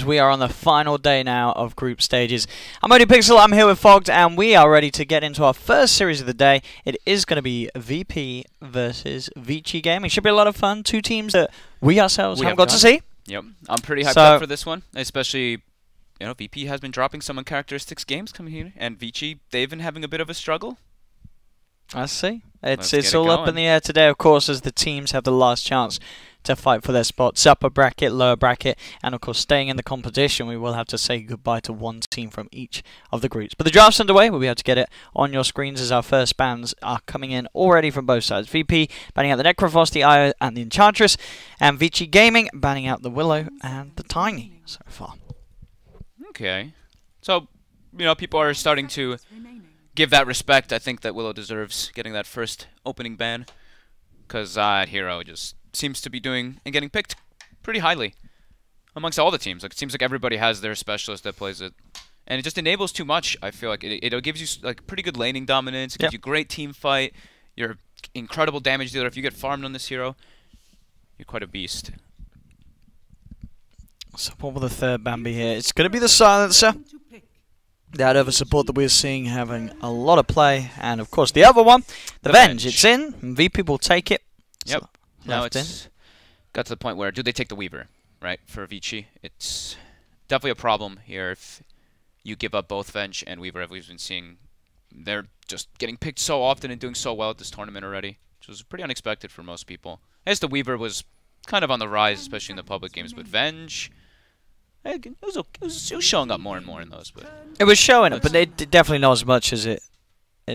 We are on the final day now of group stages. I'm ODPixel, I'm here with Fogged, and we are ready to get into our first series of the day. It is going to be VP versus Vici Gaming. Should be a lot of fun. Two teams that we ourselves haven't got to see. Yep, I'm pretty hyped up for this one, especially, you know, VP has been dropping some uncharacteristics games coming here, and Vici, they've been having a bit of a struggle. I see. It's all up in the air today, of course, as the teams have the last chance to fight for their spots, upper bracket, lower bracket, and of course staying in the competition. We will have to say goodbye to one team from each of the groups. But the draft's underway. We'll be able to get it on your screens as our first bans are coming in already from both sides. VP banning out the Necrophos, the Io, and the Enchantress, and Vici Gaming banning out the Willow and the Tiny so far. Okay. So, you know, people are starting to give that respect. I think that Willow deserves getting that first opening ban, because Hero just seems to be doing and getting picked pretty highly amongst all the teams. Like, it seems like everybody has their specialist that plays it, and it just enables too much. I feel like it gives you like pretty good laning dominance. It gives you great team fight. You're incredible damage dealer. If you get farmed on this hero, you're quite a beast. So what will the third ban be here? It's going to be the Silencer. That other support that we're seeing having a lot of play, and of course the other one, the Venge. It's in, and VP will take it. Yep. So now it's got to the point where, do they take the Weaver, right, for Vici? It's definitely a problem here if you give up both Venge and Weaver, as we've been seeing. They're just getting picked so often and doing so well at this tournament already, which was pretty unexpected for most people. I guess the Weaver was kind of on the rise, especially in the public games, but Venge, it was showing up more and more in those. But it was showing up, but it definitely not as much as it's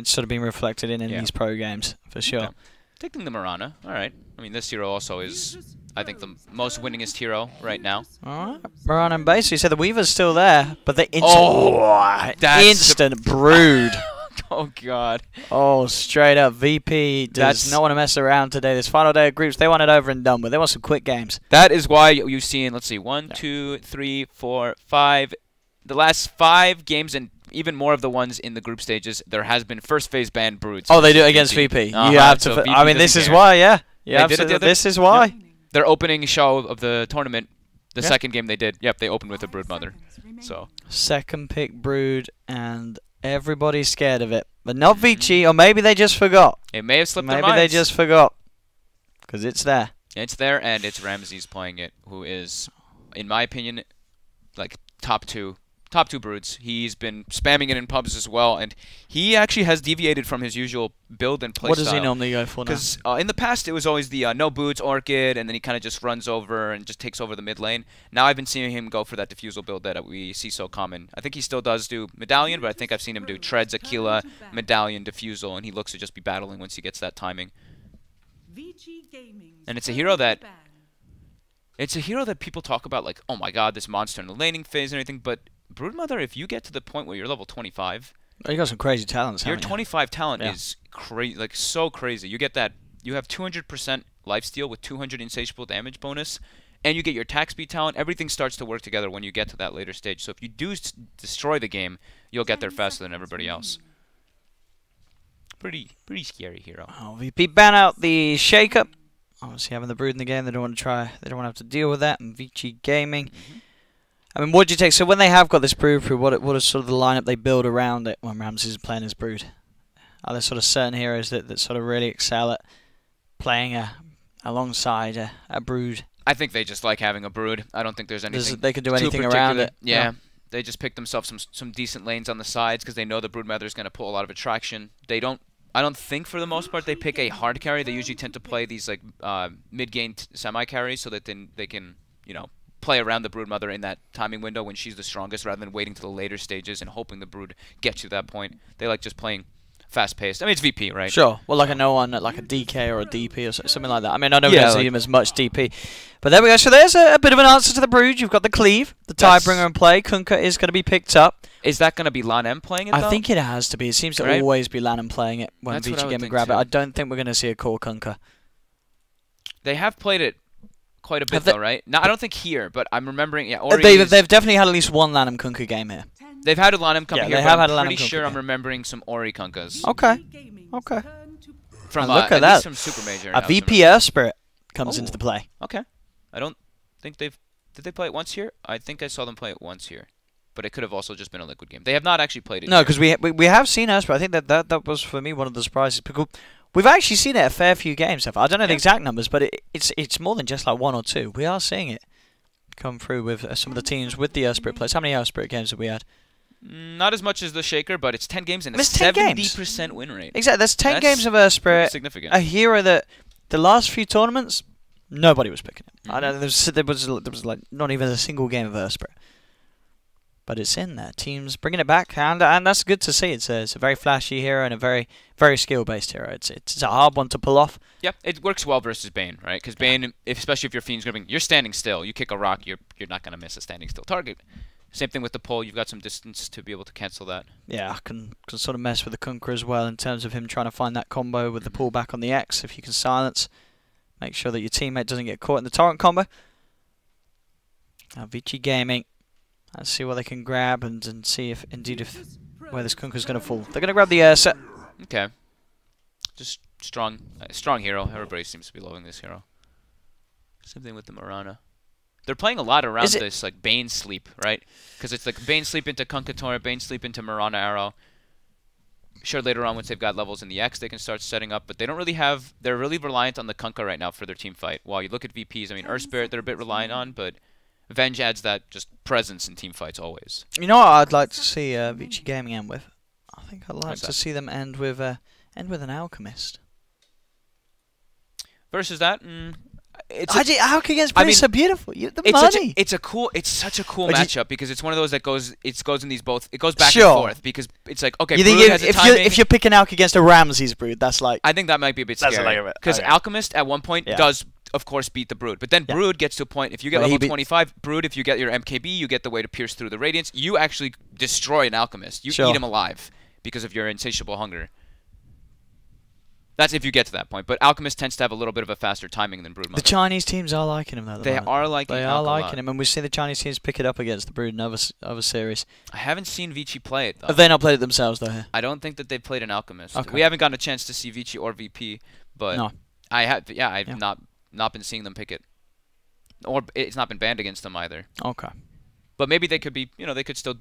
sort of been reflected in these pro games, for sure. Okay. Taking the Mirana, alright. I mean, this hero also is, I think, the most winningest hero right now. Alright, Mirana and base. You said the Weaver's still there, but the instant brood. Oh, God. Oh, straight up. VP does not want to mess around today. This final day of groups, they want it over and done with. They want some quick games. That is why you've seen, let's see, 1, 2, 3, 4, 5. The last 5 games and even more of the ones in the group stages, there has been first phase ban broods. Oh, they do it against VP. You have to. So I mean, this is why, this is why. Yep. Their opening show of the tournament, the second game they did, they opened with a Brood Mother. So second pick brood, and everybody's scared of it, but not Vici, or maybe they just forgot. It may have slipped their minds. Maybe they just forgot, because it's there. It's there, and it's Ramses playing it, who is, in my opinion, like top two broods. He's been spamming it in pubs as well, and he actually has deviated from his usual build and play What style. does he normally go for now? Because in the past, it was always the no boots, Orchid, and then he kind of just runs over and just takes over the mid lane. Now I've been seeing him go for that Diffusal build that we see so common. I think he still does do Medallion, but I think I've seen him do Treads, Aquila, Medallion, Diffusal, and he looks to just be battling once he gets that timing. And it's a hero that... It's a hero that people talk about like, oh my god, this monster in the laning phase and everything, but Broodmother, if you get to the point where you're level 25, you got some crazy talents. Your 25 talent is crazy, like so crazy. You get that. You have 200% lifesteal with 200 insatiable damage bonus, and you get your attack speed talent. Everything starts to work together when you get to that later stage. So if you do destroy the game, you'll get there faster than everybody else. Pretty scary hero. Oh, VP ban out the Shaker. Obviously having the brood in the game, they don't want to have to deal with that. And Vici Gaming. I mean, what do you take? So when they have got this brood through, what is sort of the lineup they build around it when Ramses is playing his brood? Are there sort of certain heroes that sort of really excel at playing alongside a brood? I think they just like having a brood. I don't think there's anything they can do anything around it. Yeah. They just pick themselves some decent lanes on the sides because they know the brood mother is going to pull a lot of attraction. I don't think for the most part they pick a hard carry. They usually tend to play these like mid-game semi-carries so that then they can, you know, play around the brood mother in that timing window when she's the strongest rather than waiting to the later stages and hoping the brood gets you to that point. They like just playing fast-paced. I mean, it's VP, right? Sure. Well, like a no-one, like a DK or a DP or something like that. I mean, I don't see him as much DP. But there we go. So there's a bit of an answer to the brood. You've got the Cleave, the Tidebringer in play. Kunkka is going to be picked up. Is that going to be LAN playing it, though? I think it has to be. It seems to always be LAN playing it when Vici Gaming grab it. I don't think we're going to see a core Kunkka. They have played it quite a bit, though, right? No, I don't think here, but I'm remembering... They've definitely had at least one LAN Kunkka game here. They've had a LAN come here, but I'm pretty sure I'm remembering some Ori Kunkkas. Okay. From, look at that. From Super Major. A VP Spirit comes into the play. Okay. I don't think they've Did they play it once here? I think I saw them play it once here. But it could have also just been a Liquid game. They have not actually played it. No, because we have seen Ursper. I think that was for me one of the surprises because we've actually seen it a fair few games. I don't know the exact numbers, but it's more than just like 1 or 2. We are seeing it come through with some of the teams with the Ursper players. How many Ursper games have we had? Not as much as the Shaker, but it's 10 games and a 70% win rate. Exactly, that's 10 games of Ursper. Significant. A hero that the last few tournaments nobody was picking it. I know there was like not even a single game of Ursper. But it's in there. Teams bringing it back, and that's good to see. It's a very flashy hero and a very skill-based hero. It's a hard one to pull off. Yep, it works well versus Bane, right? Because Bane, especially if your Fiend's gripping, you're standing still. You kick a rock, you're not gonna miss a standing still target. Same thing with the pull. You've got some distance to be able to cancel that. Yeah, I can sort of mess with the Kunkka as well in terms of him trying to find that combo with the pull back on the X. If you can silence, make sure that your teammate doesn't get caught in the torrent combo. Now Vici Gaming. Let's see what they can grab and see if indeed where this Kunkka's going to fall. They're going to grab the Ursa. Okay. Just strong hero. Everybody seems to be loving this hero. Same thing with the Mirana. They're playing a lot around this like Bane sleep, right? Because it's like Bane sleep into Kunkka Torrent, Bane sleep into Mirana Arrow. Sure, later on once they've got levels in the X, they can start setting up, but they don't really have. They're really reliant on the Kunkka right now for their team fight. While you look at VPs, I mean, Earth Spirit, they're a bit reliant on, but Venge adds that just presence in team fights always. You know what I'd like to see Vici Gaming end with? I think I'd like to see them end with an Alchemist. Versus that, Alchemist against Brute is so beautiful. It's such a cool matchup because it's one of those that goes in these both. It goes back and forth because it's like okay. You think if you're picking Alch against a Ramses Brood, that's like I think that might be a bit scary because Alchemist at one point does. Of course, beat the Brood. But then Brood gets to a point, if you get level 25, Brood, if you get your MKB, you get the way to pierce through the Radiance. You actually destroy an Alchemist. You eat him alive because of your insatiable hunger. That's if you get to that point. But Alchemist tends to have a little bit of a faster timing than Brood. The Chinese teams are liking him, though. They are liking him, and we've seen the Chinese teams pick it up against the Brood in other series. I haven't seen Vici play it, though. Have they not played it themselves, though? I don't think that they've played an Alchemist. Okay. We haven't gotten a chance to see Vici or VP, but no. I've not been seeing them pick it, or it's not been banned against them either. Okay, but maybe they could be, they could still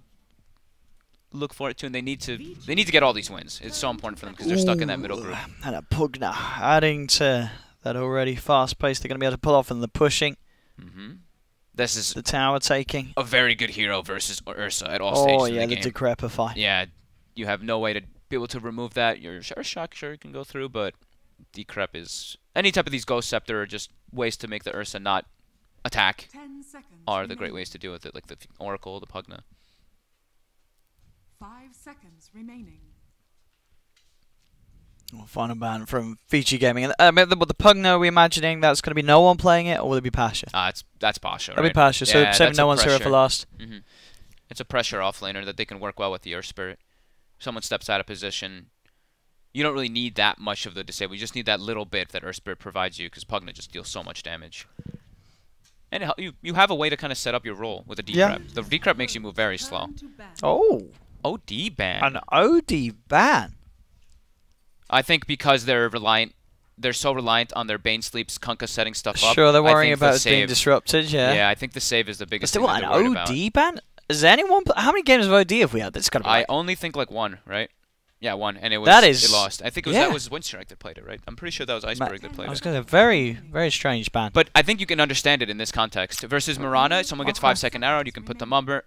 look for it too, and they need to get all these wins. It's so important for them because they're stuck in that middle group. And a Pugna adding to that already fast pace. They're going to be able to pull off, and the pushing. This is the tower taking. A very good hero versus Ursa at all stages of the game. The Decrepify. Yeah, you have no way to be able to remove that. Your shock sure can go through, but Decrep is any type of these Ghost Scepter are just ways to make the Ursa not attack are the great ways to deal with it, like the Oracle, the Pugna. 5 seconds remaining. Final ban from Vici Gaming. With the Pugna, are we imagining that's going to be no one playing it, or will it be Pasha? That's Pasha, right? It'll be Pasha, so saving no one's hero for last. It's a pressure offlaner that they can work well with the Earth Spirit. Someone steps out of position. You don't really need that much of the disable. You just need that little bit that Earth Spirit provides you because Pugna just deals so much damage. And you have a way to kind of set up your role with a Decrep. Yeah. The Decrep makes you move very slow. Oh. OD ban. An OD ban. I think because they're so reliant on their Bane Sleeps, Kunkka setting stuff up. Sure, they're worrying about it being disrupted, yeah. Yeah, I think the save is the biggest thing that they're worried about. An OD ban? Is anyone... How many games of OD have we had? That's gotta be I only think like one, right? Yeah, one, and it lost. I think that was Windstrike that played it, right? I'm pretty sure that was Iceberg that played it. I was going to say, very, very strange ban. But I think you can understand it in this context. Versus Mirana, someone gets 5-second arrow, you can put them under.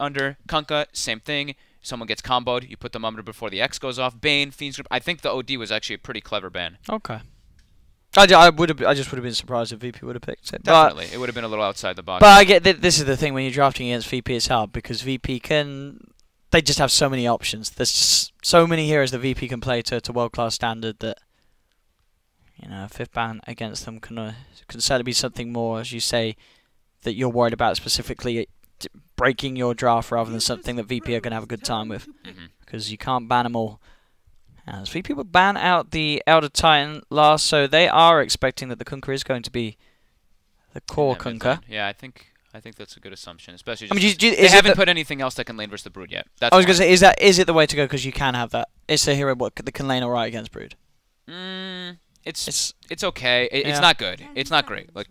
Kunkka, same thing. Someone gets comboed, you put them under before the X goes off. Bane, Fiend's Grip. I think the OD was actually a pretty clever ban. Okay. I just would have been surprised if VP would have picked it. Definitely, it would have been a little outside the box. But I get this is the thing when you're drafting against VP, it's hard because VP they just have so many options. There's just so many heroes that VP can play to world-class standard that a fifth ban against them can certainly be something more, as you say, that you're worried about specifically breaking your draft rather than something that VP are going to have a good time with, because you can't ban them all. As VP would ban out the Elder Titan last, so they are expecting that the Kunkka is going to be the core Kunkka. Yeah, I think that's a good assumption, especially they haven't put anything else that can lane versus the Brood yet. I was going to say, is it the way to go because you can have that? It's a hero that can lane alright against Brood. It's okay. It's not good. It's not great. Like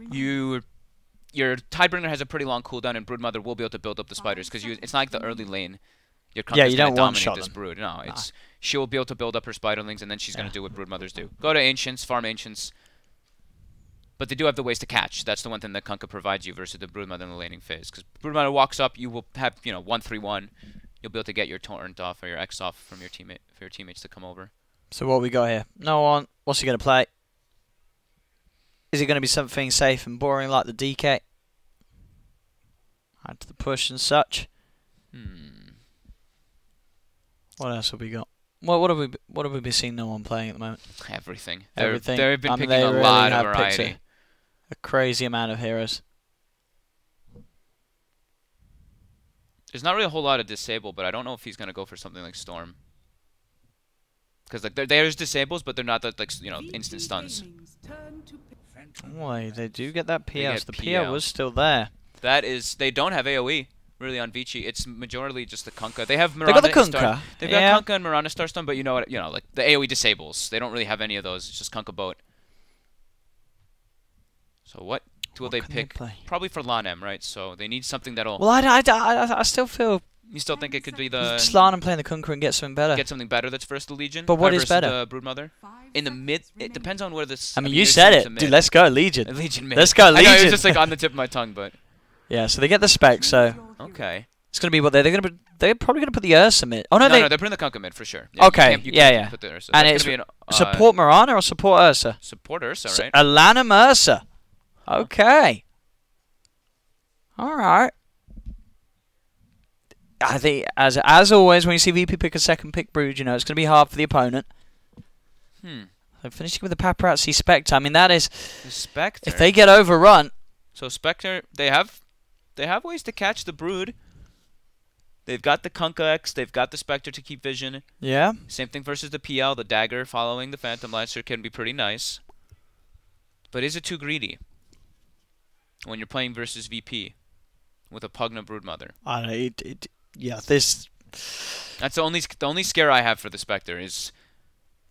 your Tidebringer has a pretty long cooldown, and Broodmother will be able to build up the spiders because it's not like the early lane. Your Yeah, Kunka's you gonna don't dominate one-shot this them. Brood. No, she will be able to build up her spiderlings, and then she's gonna do what Broodmothers do. Go to Ancients, farm Ancients. But they do have the ways to catch. That's the one thing that Kunkka provides you versus the Broodmother in the laning phase. Because Broodmother walks up, you will have 1-3-1. You'll be able to get your torrent off or your X off from your teammate for your teammates to come over. So what we got here? No one. What's he gonna play? Is it gonna be something safe and boring like the DK? Add to the push and such. What else have we got? What have we been seeing no one playing at the moment? Everything. Everything. They've been picking they a really lot of have picked variety. a crazy amount of heroes. There's not really a whole lot of disable, but I don't know if he's gonna go for something like Storm. Because like there's disables, but they're not that instant stuns. Boy, they do get that PL. get The PL. PL was still there. That is, they don't have AOE really on Vici. It's majorly just the Kunkka. They have They Mirana. got the Kunkka. They've Yeah. got Kunkka and Mirana Star Stun, but you know what? Like the AOE disables. They don't really have any of those. It's just Kunkka Boat. So what will they can they pick? play? Probably for Lanem, right? So they need something that'll. Well, I still feel You still think it could be the Slan and playing the Kunkka and get something better. get something better that's versus the Legion? But what is versus better? The Broodmother? In the mid, it depends on where this. I mean, mean, you it's said a it, mid. dude. Let's go, Legion. Legion mid. Let's go, I know, it Legion. was just like on the tip of my tongue, but Yeah, so they get the spec. So okay. it's gonna be what they're gonna. They're probably gonna put the Ursa mid. Oh no, No, they no, they're putting the Kunkka mid for sure. Yeah, Okay, you yeah, can't yeah. Put the Ursa. And That's it's gonna be an, support Mirana or support Ursa. support Ursa, So, right? Alanum Ursa. Okay. All right. I think, as always, when you see VP pick a second pick Brood, you know it's going to be hard for the opponent. So finishing with the Paparazzi Spectre. I mean, that is... The Spectre. If they get overrun... So Spectre, they have ways to catch the Brood. They've got the Kunkka X, they've got the Spectre to keep vision. Yeah. Same thing versus the PL, the Dagger following the Phantom Lancer can be pretty nice. But is it too greedy? When you're playing versus VP with a Pugna Broodmother. I don't know, yeah, this... That's the only scare I have for the Spectre is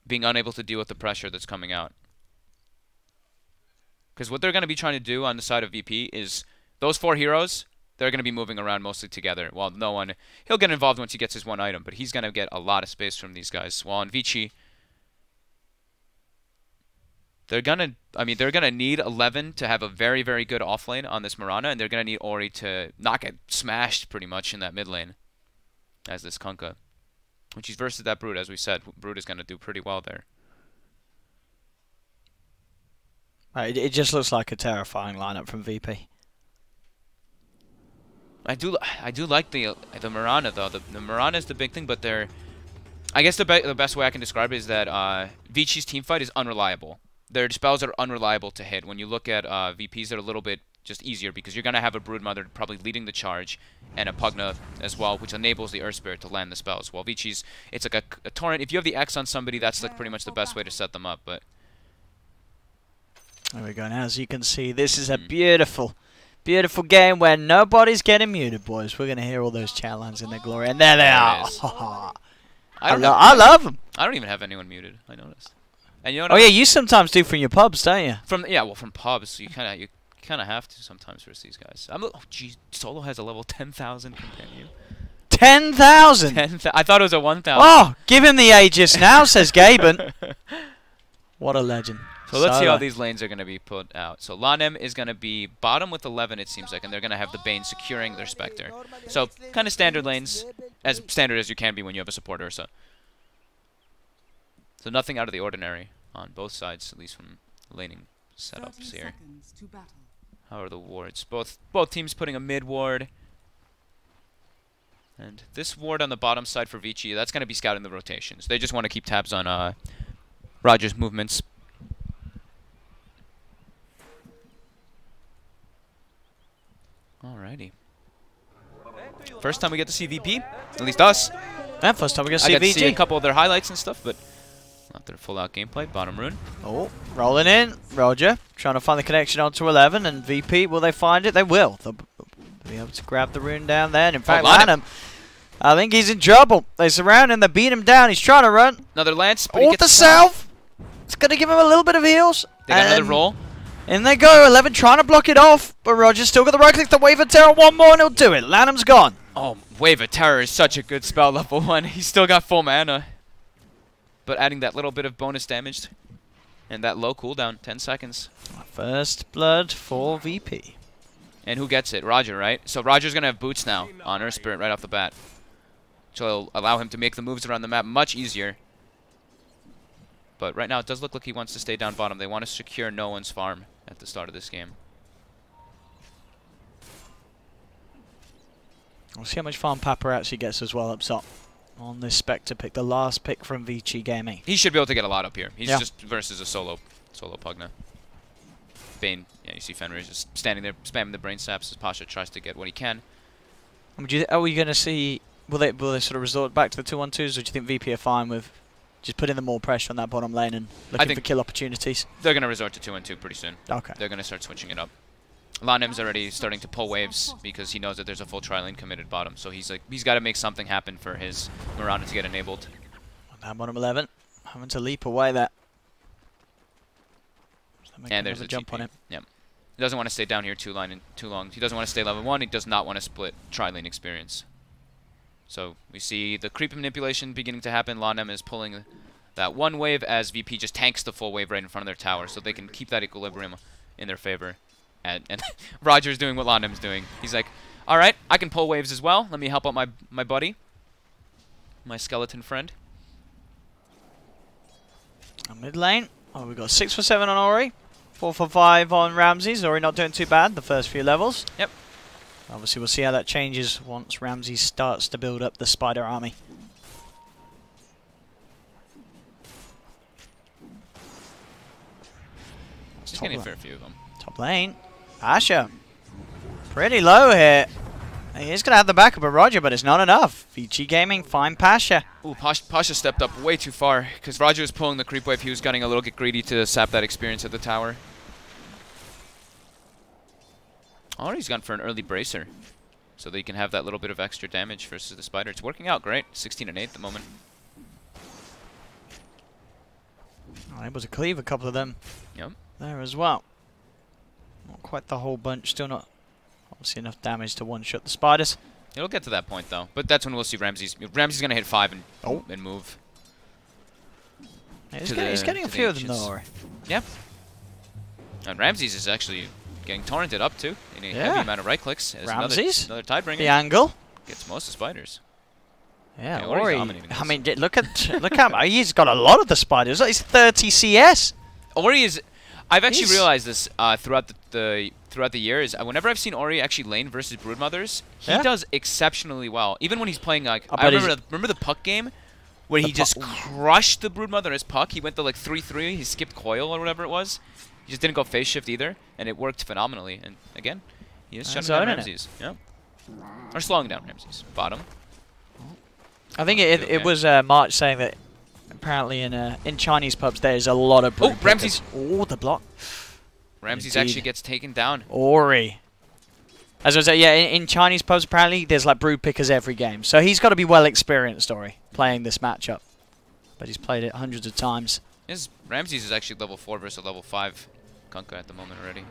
being unable to deal with the pressure that's coming out. Because what they're going to be trying to do on the side of VP is those 4 heroes, they're going to be moving around mostly together. While no one... He'll get involved once he gets his one item, but he's going to get a lot of space from these guys. While on Vici, they're going to need 11 to have a very, very good offlane on this Mirana, and they're going to need Ori to not get smashed pretty much in that mid lane as this Kunkka. When she's versus that Brood, as we said, Brood is going to do pretty well there. It just looks like a terrifying lineup from VP. I do like the Mirana though. The Mirana is the big thing, but I guess the best way I can describe it is that Vici's teamfight is unreliable. Their spells are unreliable to hit. When you look at VPs, they're a little bit just easier because you're gonna have a Broodmother probably leading the charge and a Pugna as well, which enables the Earth Spirit to land the spells. While Vici's, it's like a torrent. If you have the X on somebody, that's like pretty much the best way to set them up. But there we go. Now, as you can see, this is a beautiful, beautiful game where nobody's getting muted, boys. We're gonna hear all those chat lines in their glory, and there they are. I love them. I don't even have anyone muted. I noticed. And you know what? Oh yeah, you sometimes do from your pubs, don't you? From pubs, you kind of have to sometimes versus these guys. Oh geez, Solo has a level 10,000 companion. 10,000. I thought it was a 1,000. Oh, give him the Aegis now, says Gaben. What a legend. So let's see how these lanes are going to be put out. So Lanem is going to be bottom with 11, it seems like, and they're going to have the Bane securing their Spectre. So kind of standard lanes, as standard as you can be when you have a support Ursa. So nothing out of the ordinary on both sides, at least from laning setups here. How are the wards? Both teams putting a mid ward. And this ward on the bottom side for Vici, that's going to be scouting the rotations. They just want to keep tabs on Roger's movements. Alrighty. First time we get to see VP, at least us. Yeah, first time we get to see I got to see a VG. couple of their highlights and stuff, but not their full-out gameplay. Bottom rune. Oh, rolling in. Roger trying to find the connection onto 11, and VP, will they find it? They will. They'll be able to grab the rune down there. And in fact, Lanham, I think he's in trouble. They surround him. They beat him down. He's trying to run. Another lance. But All the self. It's going to give him a little bit of heals. They got another roll. In they go, 11 trying to block it off, but Roger's still got the right click, the Wave of Terror, one more and he'll do it. Lanham's gone. Oh, Wave of Terror is such a good spell, level 1. He's still got full mana. But adding that little bit of bonus damage and that low cooldown, 10 seconds. First blood for VP. And who gets it? Roger, right? So Roger's going to have boots now on Earth Spirit right off the bat. So it'll allow him to make the moves around the map much easier. But right now it does look like he wants to stay down bottom. They want to secure no one's farm at the start of this game. We'll see how much farm Paparazzi gets as well up top on this Spectre pick, the last pick from VG Gaming. He should be able to get a lot up here. He's just versus a solo Pugna. Bane, yeah, you see Fenrir just standing there spamming the brain saps as Pasha tries to get what he can. Are we going to see, will they sort of resort back to the 2-1-2s, or do you think VP are fine with just putting the more pressure on that bottom lane and looking for kill opportunities? They're going to resort to 2-2 pretty soon. Okay. They're going to start switching it up. Lanim's already starting to pull waves because he knows that there's a full tri-lane committed bottom. So he's got to make something happen for his Mirana to get enabled. That bottom 11, having to leap away there. And there's a jump on him. Yep. He doesn't want to stay down here too long. He doesn't want to stay level 1. He does not want to split tri-lane experience. So we see the creep manipulation beginning to happen. Lanem is pulling that one wave as VP just tanks the full wave right in front of their tower, so they can keep that equilibrium in their favor. And Roger's doing what Lanem's doing. He's like, all right, I can pull waves as well. Let me help out my buddy, my skeleton friend. Mid lane. Oh, we got 6 for 7 on Ori, 4 for 5 on Ramses. Ori not doing too bad the first few levels. Yep. Obviously, we'll see how that changes once Ramses starts to build up the spider army. He's getting a fair few of them. Top lane. Pasha. Pretty low here. He is going to have the backup of Roger, but it's not enough. VG Gaming, find Pasha. Ooh, Pasha stepped up way too far because Roger was pulling the creep wave. He was getting a little bit greedy to sap that experience at the tower. Oh, he's gone for an early bracer, so that he can have that little bit of extra damage versus the spider. It's working out great. 16 and 8 at the moment. Able to cleave a couple of them there as well. Not quite the whole bunch. Still not obviously enough damage to one-shot the spiders. It'll get to that point, though. But that's when we'll see Ramses. Ramses going to hit 5 and move. Yeah, he's getting a few of them, though. Yeah. And Ramses is actually getting torrented up too in a heavy amount of right clicks. Ramses, another Tidebringer. The angle gets most of the spiders. Yeah, Ori. I mean, look how he's got a lot of the spiders. He's 30 CS. Ori is. I've actually realized this throughout the year is whenever I've seen Ori actually lane versus Broodmothers, he does exceptionally well. Even when he's playing like I remember the Puck game where he just crushed the Broodmother as Puck. He went to like 3-3. He skipped coil or whatever it was. He just didn't go phase shift either, and it worked phenomenally. And again, he is shutting down Ramses. Yeah. Or slowing down Ramses. Bottom. I think it was March saying that apparently in Chinese pubs there's a lot of brood Ramses. Oh, the block. Ramses actually gets taken down. Ori. As I was saying, yeah, in Chinese pubs apparently there's like brood pickers every game. So he's got to be well experienced, Ori, playing this matchup. But he's played it hundreds of times. Ramses is actually level 4 versus level 5 Kunkka at the moment already.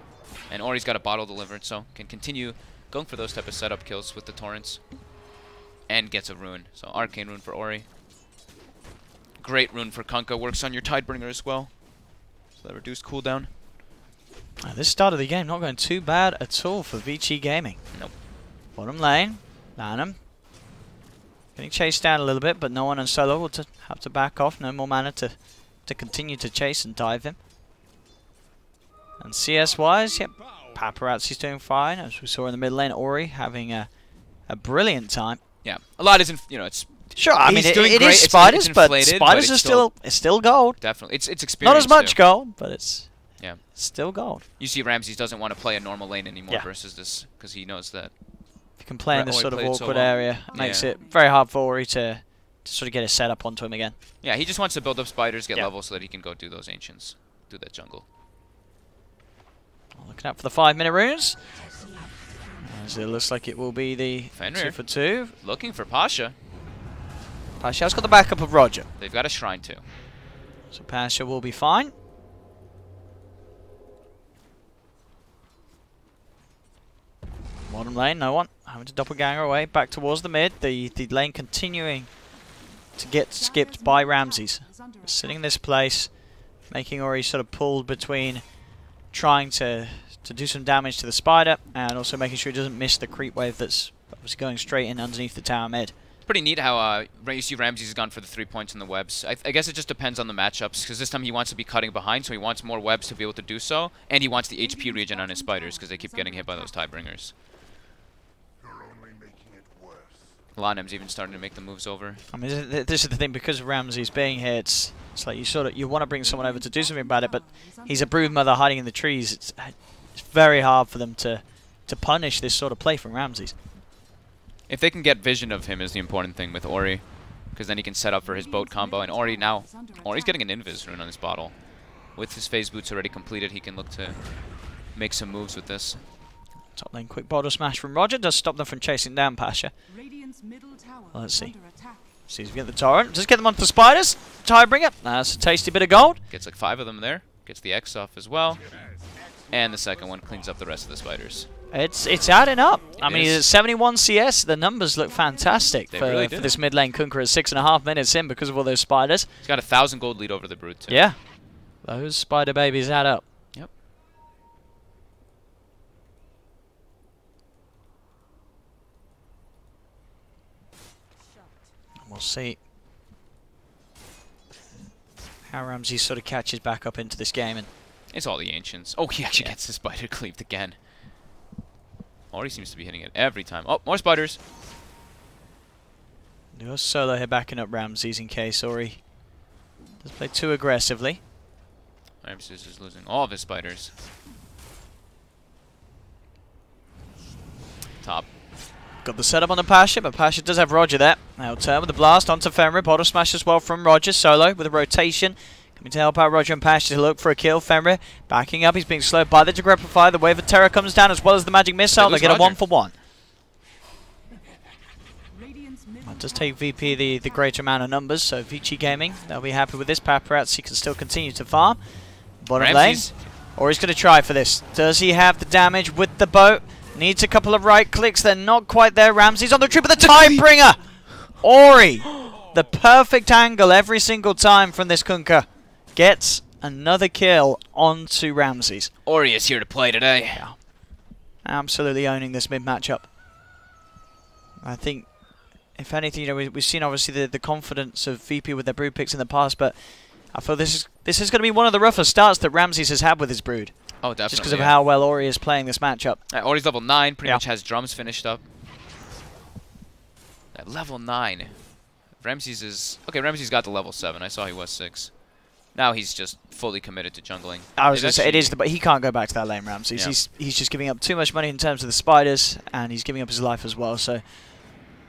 And Ori's got a bottle delivered, so can continue going for those type of setup kills with the torrents. And gets a rune. So arcane rune for Ori. Great rune for Kunkka. Works on your Tidebringer as well. So that reduced cooldown. This start of the game not going too bad at all for VG Gaming. Nope. Bottom lane. Lanham. Getting chased down a little bit, but no one on solo will have to back off. No more mana to continue to chase and dive him. And CS-wise, yep, Paparazzi's doing fine. As we saw in the mid lane, Ori having a brilliant time. Yeah, a lot isn't, it's... Sure, I mean, it is spiders, but spiders are still gold. Definitely. It's experience, not as much gold, but it's still gold. You see Ramses doesn't want to play a normal lane anymore versus this, because he knows that... If you can play in this sort of awkward area, it makes it very hard for Ori to sort of get his setup onto him again. Yeah, he just wants to build up spiders, get level so that he can go do those ancients, do that jungle. Looking out for the 5-minute runes. As it looks like it will be the Fenrir 2 for 2. Looking for Pasha. Pasha's got the backup of Roger. They've got a shrine too. So Pasha will be fine. Bottom lane, no one. Having to doppelganger away, back towards the mid. The lane continuing to get skipped by Ramses. Sitting in this place, making Ori sort of pulled between trying to do some damage to the spider and also making sure he doesn't miss the creep wave that's obviously going straight in underneath the tower mid. Pretty neat how you see Ramses has gone for the 3 points in the webs. I guess it just depends on the matchups, because this time he wants to be cutting behind, so he wants more webs to be able to do so, and he wants the HP regen on his spiders, because they keep getting hit by those Tidebringers. Lanem's even starting to make the moves over. I mean, this is the thing, because Ramses being here, it's like you want to bring someone over to do something about it, but he's a broodmother hiding in the trees. It's very hard for them to punish this sort of play from Ramses. If they can get vision of him is the important thing with Ori, because then he can set up for his boat combo. And Ori's getting an invis rune on his bottle. With his phase boots already completed, he can look to make some moves with this. Top lane quick bottle smash from Roger does stop them from chasing down Pasha. Well, let's see. See if we get the torrent. Just get them onto the spiders. Tidebringer. That's a tasty bit of gold. Gets like 5 of them there. Gets the X off as well. And the second one cleans up the rest of the spiders. It's adding up. I mean, 71 CS. The numbers look fantastic for this mid lane Kunkka at 6.5 minutes in because of all those spiders. He's got 1,000 gold lead over the Brood too. Yeah, those spider babies add up. Yep. We'll see how Ramses sort of catches back up into this game. And it's all the ancients. Oh, he actually gets the spider cleaved again. Ori seems to be hitting it every time. Oh, more spiders. Duo solo here backing up Ramses in case Ori does play too aggressively. Ramses is losing all of his spiders. Top. Got the setup on the Pasha, but Pasha does have Roger there. Now turn with the blast onto Fenrir. Bottle smash as well from Roger. Solo with a rotation. Coming to help out Roger and Pasha to look for a kill. Fenrir backing up. He's being slowed by the Degrepify. The wave of terror comes down as well as the magic missile. They get a 1-for-1. That does take VP the greater amount of numbers, so Vici Gaming, they'll be happy with this. Paparazzi can still continue to farm. Bottom lane. Or he's going to try for this. Does he have the damage with the boat? Needs a couple of right clicks. They're not quite there. Ramses on the trip with the Tidebringer. Ori. The perfect angle every single time from this Kunkka. Gets another kill onto Ramses. Ori is here to play today. Yeah. Absolutely owning this mid matchup. I think, if anything, you know, we've seen obviously the confidence of VP with their brood picks in the past, but I feel this is going to be one of the rougher starts that Ramses has had with his brood. Oh, definitely. Just because of how well Ori is playing this matchup. Ori's level 9, pretty much has drums finished up. At level 9. Ramses is... Okay, Ramses got to level 7. I saw he was 6. Now he's just fully committed to jungling. I was going to say, it is, but he can't go back to that lane, Ramses. Yeah. He's just giving up too much money in terms of the spiders, and he's giving up his life as well, so...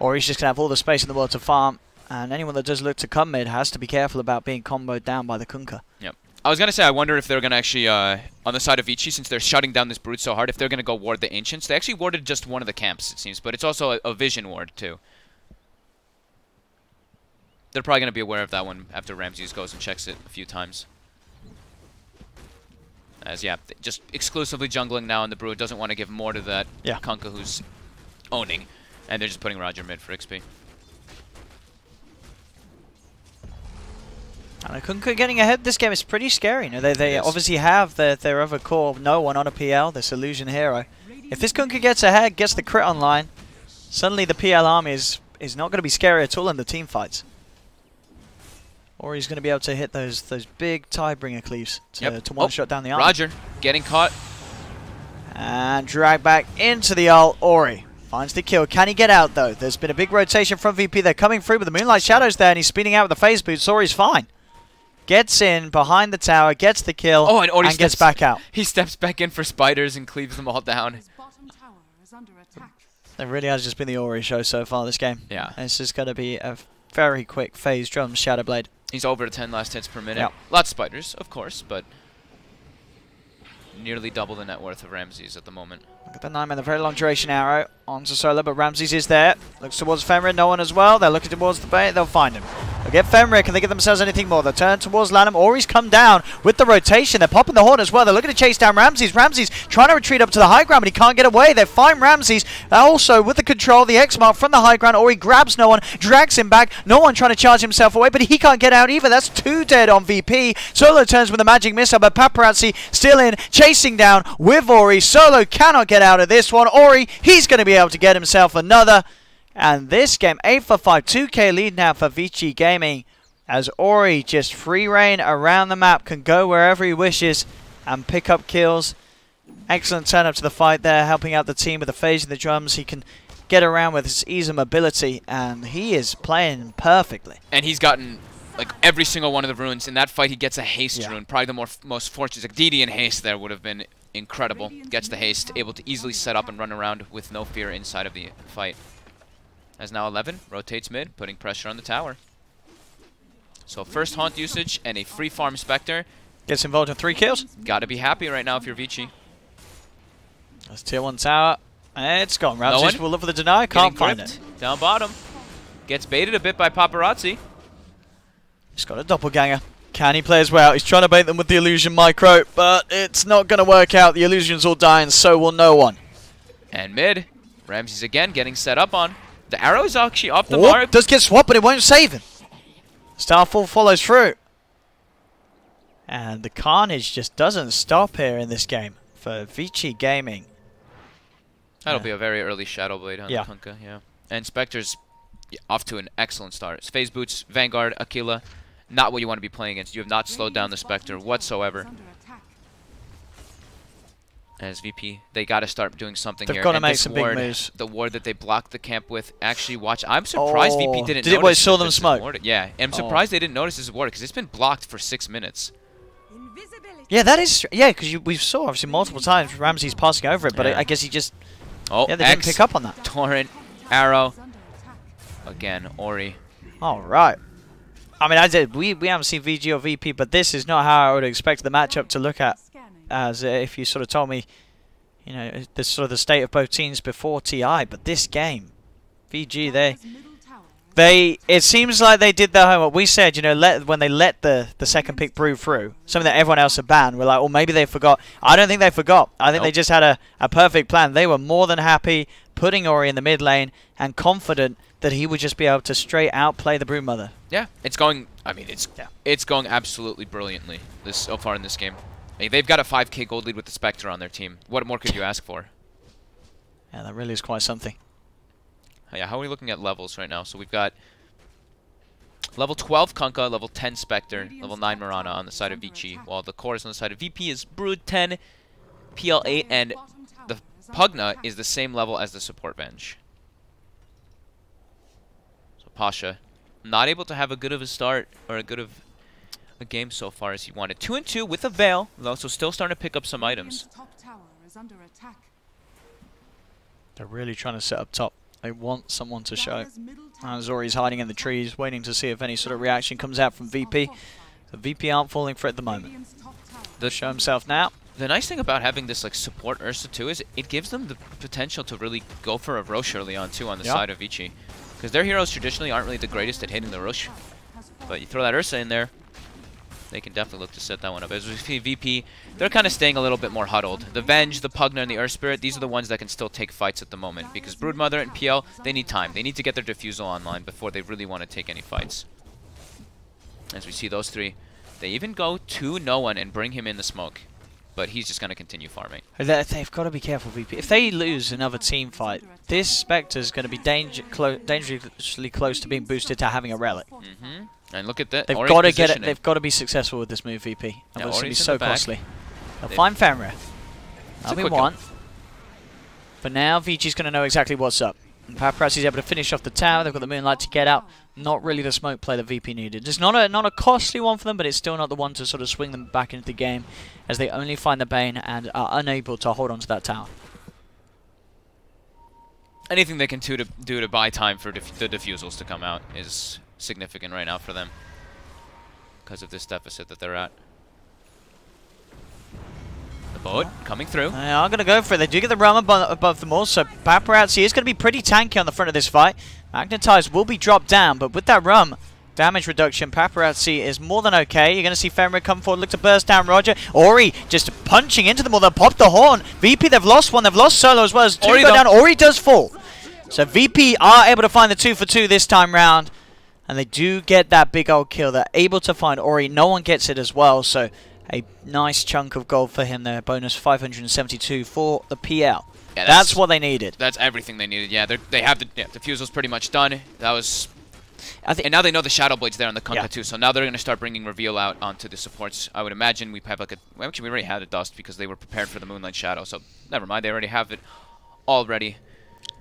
Or he's just going to have all the space in the world to farm, and anyone that does look to come mid has to be careful about being comboed down by the Kunkka. Yep. I was going to say, I wonder if they're going to actually, on the side of Vici, since they're shutting down this Brood so hard, if they're going to go ward the Ancients. They actually warded just one of the camps, it seems, but it's also a vision ward, too. They're probably going to be aware of that one after Ramses goes and checks it a few times. As, yeah, just exclusively jungling now, and the Brood doesn't want to give more to that Kunkka who's owning. And they're just putting Roger mid for XP. And Kunkka getting ahead this game is pretty scary. You know, they obviously have their other core, no one on a PL, this Illusion Hero. If this Kunkka gets ahead, gets the crit online, suddenly the PL army is not going to be scary at all in the team fights. Or he's going to be able to hit those big Tidebringer cleaves to one-shot down the arm. Roger getting caught. And drag back into the ult. Ori finds the kill. Can he get out, though? There's been a big rotation from VP. They're coming through with the Moonlight Shadows there, and he's speeding out with the phase boots. Ori's fine. Gets in behind the tower, gets the kill, and gets back out. He steps back in for spiders and cleaves them all down. It really has just been the Ori show so far this game. Yeah. And it's just going to be a very quick phase drum Shadow Blade. He's over 10 last hits per minute. Yep. Lots of spiders, of course, but nearly double the net worth of Ramses at the moment. Look at the 9-man, the very long duration arrow onto Solo, but Ramses is there. Looks towards Fenrir, no one as well. They're looking towards the bait, they'll find him. They'll get Fenrir. Can they get themselves anything more? They'll turn towards Lanham. Ori's come down with the rotation. They're popping the horn as well. They're looking to chase down Ramses. Ramses trying to retreat up to the high ground, but he can't get away. They find Ramses. Also, with the control, the X-Mark from the high ground. Ori grabs no one, drags him back. No one trying to charge himself away, but he can't get out either. That's 2 dead on VP. Solo turns with a magic missile, but Paparazzi still in, chasing down with Ori. Solo cannot get out of this one. Ori, he's going to be able to get himself another. And this game, 8 for 5, 2K lead now for Vici Gaming, as Ori just free reign around the map, can go wherever he wishes and pick up kills. Excellent turn up to the fight there, helping out the team with the phase in the drums. He can get around with his ease and mobility, and he is playing perfectly. And he's gotten like every single one of the runes. In that fight, he gets a haste rune, probably the most fortunate. Like DD and haste there would have been incredible. Gets the haste, able to easily set up and run around with no fear inside of the fight. As now 11 rotates mid, putting pressure on the tower. So first haunt usage and a free farm Spectre. Gets involved in 3 kills. Gotta be happy right now if you're Vici. That's tier 1 tower. It's gone. Ramses will look for the deny. Can't find it. Down bottom. Gets baited a bit by Paparazzi. He's got a doppelganger. Can he play as well? He's trying to bait them with the illusion micro, but it's not going to work out. The illusion's all dying, so will no one. And mid. Ramses again getting set up on. The arrow is actually off the mark. Does get swapped, but it won't save him. Starfall follows through. And the carnage just doesn't stop here in this game for Vici Gaming. That'll be a very early Shadow Blade on the Kunkka, And Spectre's off to an excellent start. Phase Boots, Vanguard, Aquila, not what you want to be playing against. You have not slowed down the Spectre whatsoever. As VP, they got to start doing something here. They've got to make some big moves. The ward that they blocked the camp with, actually watch. I'm surprised VP didn't notice. Did it saw them smoke? Yeah, and I'm surprised they didn't notice this ward because it's been blocked for 6 minutes. Yeah, that is. Yeah, because we saw obviously multiple times Ramses passing over it, but I guess he just. Oh, they didn't pick up on that. Torrent, arrow. Again, Ori. All right. I mean, we haven't seen VG or VP, but this is not how I would expect the matchup to look at. As if you sort of told me, you know, the sort of the state of both teams before TI, but this game, VG, it seems like they did their homework. We said, you know, when they let the second pick brew through, something that everyone else had banned, we're like, well, maybe they forgot. I don't think they forgot. I think they just had a perfect plan. They were more than happy putting Ori in the mid lane and confident that he would just be able to straight outplay the Broodmother. Yeah, it's going. I mean, it's going absolutely brilliantly so far in this game. They've got a 5K gold lead with the Spectre on their team. What more could you ask for? Yeah, that really is quite something. Yeah, how are we looking at levels right now? So we've got level 12 Kunkka, level 10 Spectre, level 9 Mirana on the side of Vici, while the chorus on the side of VP is Brood 10, PL 8, and the Pugna is the same level as the support Venge. So Pasha, not able to have a good of a start, or a good of a game so far as he wanted. 2-2 with a Veil, though, so still starting to pick up some items. They're really trying to set up top. They want someone to show. Zori's hiding in the trees, waiting to see if any sort of reaction comes out from VP. The VP aren't falling for it at the moment. They'll show himself now. The nice thing about having this like support Ursa too is it gives them the potential to really go for a Rosh early on too on the side of Vici. Because their heroes traditionally aren't really the greatest at hitting the Rosh. But you throw that Ursa in there, they can definitely look to set that one up. As we see VP, they're kind of staying a little bit more huddled. The Venge, the Pugna, and the Earth Spirit, these are the ones that can still take fights at the moment. Because Broodmother and PL, they need time. They need to get their Diffusal online before they really want to take any fights. As we see those three, they even go to no one and bring him in the smoke. But he's just going to continue farming. They've got to be careful, VP. If they lose another team fight, this Spectre's going to be dangerously close to being boosted to having a relic. And look at that. They've got to get it. They've got to be successful with this move, VP. And it's going to be so costly. They'll find Fenrir. That'll be one. For now, Vici's going to know exactly what's up. And Paparazzi's able to finish off the tower. They've got the Moonlight to get out. Not really the smoke play that VP needed. It's not a costly one for them, but it's still not the one to sort of swing them back into the game, as they only find the Bane and are unable to hold on to that tower. Anything they can do to buy time for the diffusals to come out is significant right now for them because of this deficit that they're at. The boat coming through. They are going to go for it. They do get the realm above them all, so Paparazzi is going to be pretty tanky on the front of this fight. Magnetize will be dropped down, but with that rum, damage reduction. Paparazzi is more than okay. You're going to see Fenrir come forward, look to burst down Roger. Ori just punching into them, or they'll pop the horn. VP, they've lost one. They've lost Solo as well. As two go down, Ori does fall. So VP are able to find the 2 for 2 this time round. And they do get that big old kill. They're able to find Ori. No one gets it as well. So a nice chunk of gold for him there. Bonus 572 for the PL. Yeah, that's what they needed. That's everything they needed. Yeah, they have the fuse was pretty much done. That was, and now they know the Shadow Blade's there on the Kunkka too. So now they're going to start bringing Reveal out onto the supports. I would imagine we have like a. Well, actually, we already had a Dust because they were prepared for the Moonlight Shadow. So never mind, they already have it already.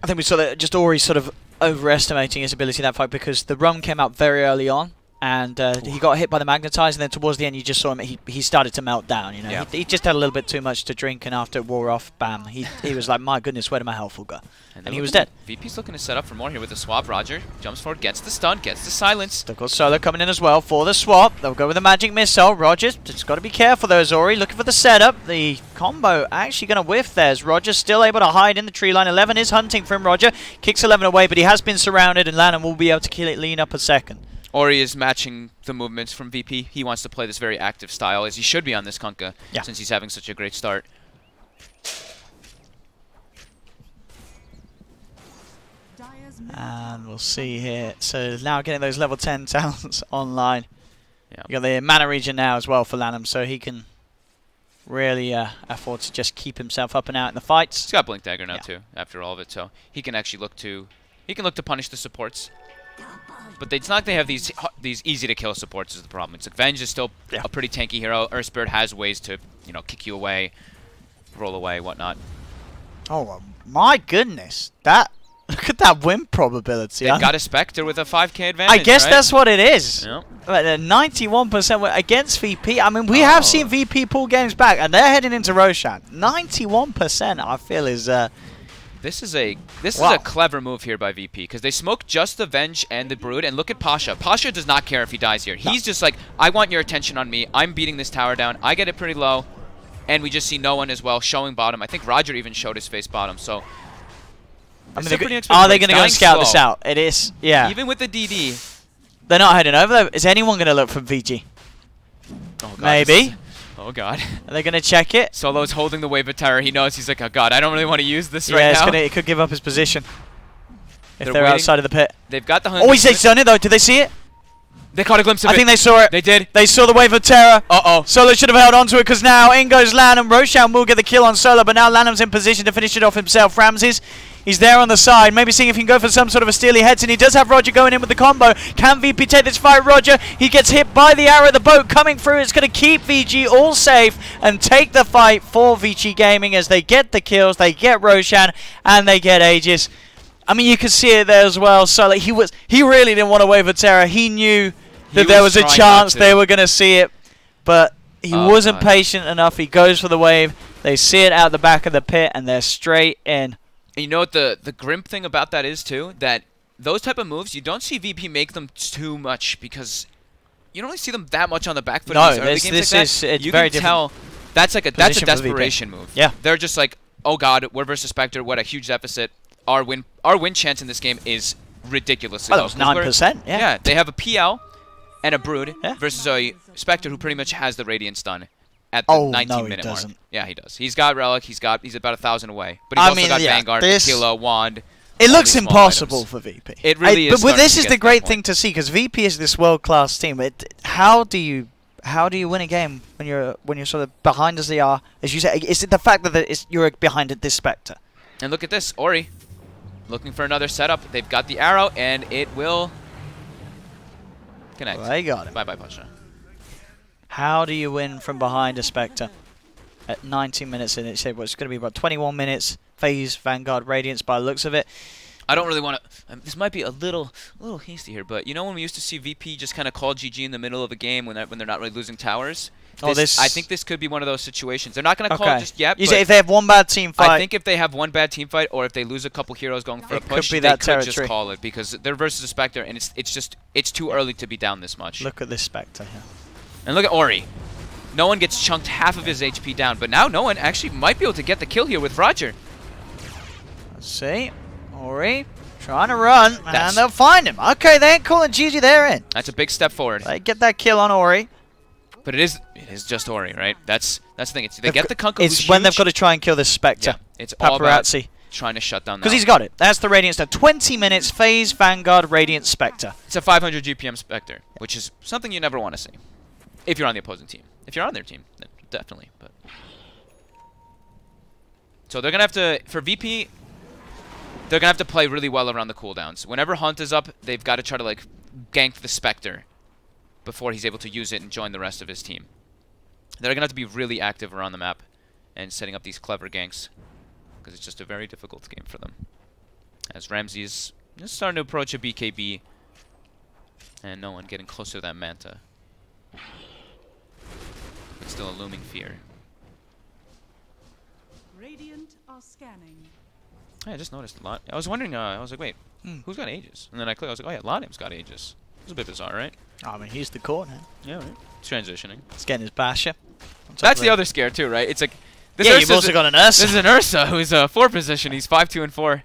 I think we saw that just Ori sort of overestimating his ability in that fight because the rum came out very early on. And he got hit by the magnetize, and then towards the end you just saw him, he started to melt down, you know. Yeah. He just had a little bit too much to drink, and after it wore off, bam, he was like, my goodness, where did my health all go? And he was dead. VP's looking to set up for more here with the swap. Roger jumps forward, gets the stun, gets the silence. Of course, Solo coming in as well for the swap. They'll go with the magic missile. Roger's just got to be careful though, Zori, looking for the setup. The combo actually going to whiff there. Roger's still able to hide in the tree line. 11 is hunting from Roger. Kicks 11 away, but he has been surrounded, and Lanham will be able to kill it, lean up a second. Ori is matching the movements from VP. He wants to play this very active style, as he should be on this Kunkka, since he's having such a great start. And we'll see here. So now getting those level 10 talents online. Yeah. You got the mana region now as well for Lanham, so he can really afford to just keep himself up and out in the fights. He's got Blink Dagger now too, after all of it, so he can actually look to punish the supports. But it's not like they have these easy to kill supports is the problem. It's like Venge is still a pretty tanky hero. Earthspirit has ways to, you know, kick you away, roll away, whatnot. Oh my goodness. Look at that win probability. They've got a Spectre with a 5k advantage. I guess right? That's what it is. Yep. 91% against VP. I mean, we have seen VP pull games back, and they're heading into Roshan. 91%, I feel, is This is a clever move here by VP, because they smoke just the Venge and the Brood, and look at Pasha. Pasha does not care if he dies here. He's just like, I want your attention on me. I'm beating this tower down. I get it pretty low, and we just see no one as well showing bottom. I think Roger even showed his face bottom, so... I mean, are they going to go and scout this out? It is, yeah. Even with the DD. They're not heading over, though. Is anyone going to look from VG? Oh, God, maybe. Oh, God. Are they going to check it? Solo's holding the Wave of Terror. He knows. He's like, oh, God, I don't really want to use this right now. Yeah, it could give up his position. If they're outside of the pit. They've got the 100. Oh, he's done it, though. Did they see it? They caught a glimpse of it. I think they saw it. They did. They saw the Wave of Terror. Uh-oh. Solo should have held onto it, because now in goes Lanham. Roshan will get the kill on Solo, but now Lanham's in position to finish it off himself. Ramses, he's there on the side, maybe seeing if he can go for some sort of a steal. He heads in. He does have Roger going in with the combo. Can VP take this fight? Roger, he gets hit by the arrow. The boat coming through. It's going to keep VG all safe and take the fight for VG Gaming as they get the kills, they get Roshan, and they get Aegis. I mean, you can see it there as well. So like, he really didn't want a Wave of Terror. He knew that there was a chance they were going to see it, but he wasn't patient enough. He goes for the wave. They see it out the back of the pit, and they're straight in. And you know what the grim thing about that is, too? That those type of moves, you don't see VP make them too much, because you don't really see them that much on the back foot. No, in these early games like it's you very can tell that's a desperation move. Yeah. They're just like, oh, God, we're versus Spectre. What a huge deficit. Our win chance in this game is ridiculously low. That was 9%, Yeah, they have a PL and a Brood versus a Spectre who pretty much has the Radiance done at the 19-minute mark. Yeah, he does. He's got Relic. He's about 1,000 away. But he's also got Vanguard, Kilo, Wand. It looks impossible for VP. It really is. But this is the great thing to see, because VP is this world-class team. How do you win a game when you're sort of behind as they are? As you say, is it the fact that you're behind this Spectre? And look at this, Ori, looking for another setup. They've got the arrow, and it will connect. Well, they got it. Bye-bye, Pasha. How do you win from behind a Spectre at 19 minutes in? It's going to be about 21 minutes. Phase, Vanguard, Radiance by the looks of it. I don't really want to... this might be a little hasty here, but you know when we used to see VP just kind of call GG in the middle of a game when they're not really losing towers? I think this could be one of those situations. They're not going to call it just yet. You say if they have one bad team fight. I think if they have one bad team fight, or if they lose a couple heroes going for a push, they could just call it, because they're versus a Spectre, and it's too early to be down this much. Look at this Spectre here. And look at Ori. No one gets chunked half of his HP down, but now no one actually might be able to get the kill here with Roger. Let's see. Ori. Trying to run, and they'll find him. Okay, they ain't calling GG, they're in. That's a big step forward. They get that kill on Ori. But it is just Ori, right? That's the thing. They get the Kunkka. It's when they've got to try and kill this Spectre. Yeah, it's all about Paparazzi. Trying to shut down. Because he's got it. That's the Radiant now. 20 minutes, Phase, Vanguard, Radiant, Spectre. It's a 500 GPM Spectre, which is something you never want to see. If you're on the opposing team. If you're on their team, then definitely. But so they're going to have to, for VP, they're going to have to play really well around the cooldowns. Whenever Hunt is up, they've got to try to like gank the Spectre before he's able to use it and join the rest of his team. They're going to have to be really active around the map and setting up these clever ganks, because it's just a very difficult game for them. As Ramsey is just starting to approach a BKB, and no one getting closer to that Manta. But still a looming fear. Radiant are scanning. I just noticed a lot. I was wondering, I was like, wait, who's got Aegis? And then I clicked, I was like, oh yeah, Lanium's got Aegis. It's a bit bizarre, right? I mean, he's the core now. Yeah, right. Transitioning. He's getting his Basher. That's the other scare too, right? It's like, this yeah, you've also got an Ursa. This is an Ursa who's a 4 position. He's 5-2 and 4.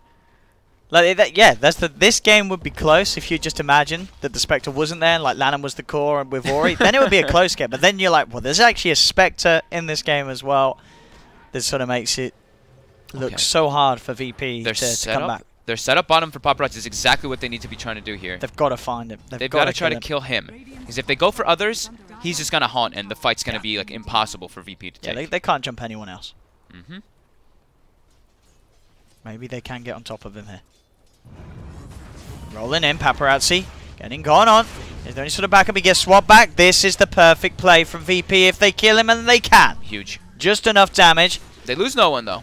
Like yeah, this game would be close if you just imagine that the Spectre wasn't there, and like Lanham was the core and with Ori. Then it would be a close game. But then you're like, well, there's actually a Spectre in this game as well. This sort of makes it look so hard for VP to come back. Their setup bottom for Paparazzi is exactly what they need to be trying to do here. They've got to find him. They've got to try to kill him. Because if they go for others, he's just going to haunt, and the fight's going to be like impossible for VP to take. Yeah, they can't jump anyone else. Mm-hmm. Maybe they can get on top of him here. Rolling in, Paparazzi. Getting gone on. Is there any sort of backup? He gets swapped back. This is the perfect play from VP if they kill him, and they can. Huge. Just enough damage. They lose no one, though.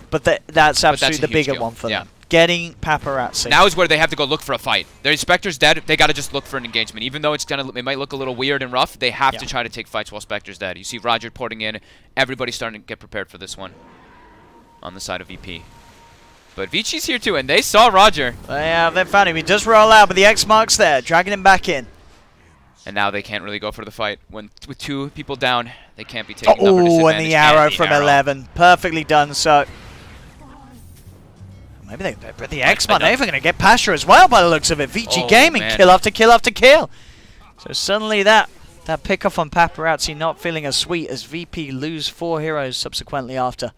But that's absolutely the bigger one for them. Getting Paparazzi. Now is where they have to go look for a fight. Their Spectre's dead. They got to just look for an engagement. Even though it might look a little weird and rough, they have to try to take fights while Spectre's dead. You see Roger porting in. Everybody's starting to get prepared for this one on the side of VP. But Vinci's here too, and they saw Roger. They found him. He does roll out, but the X mark's there, dragging him back in. And now they can't really go for the fight. With 2 people down, they can't be taking number disadvantage. Oh, and the arrow from 11. Perfectly done, so... Maybe the X-Man, they're going to get Pasha as well by the looks of it. Vici Gaming, man. Kill after kill after kill. So suddenly that pick-off on Paparazzi not feeling as sweet as VP lose 4 heroes subsequently after.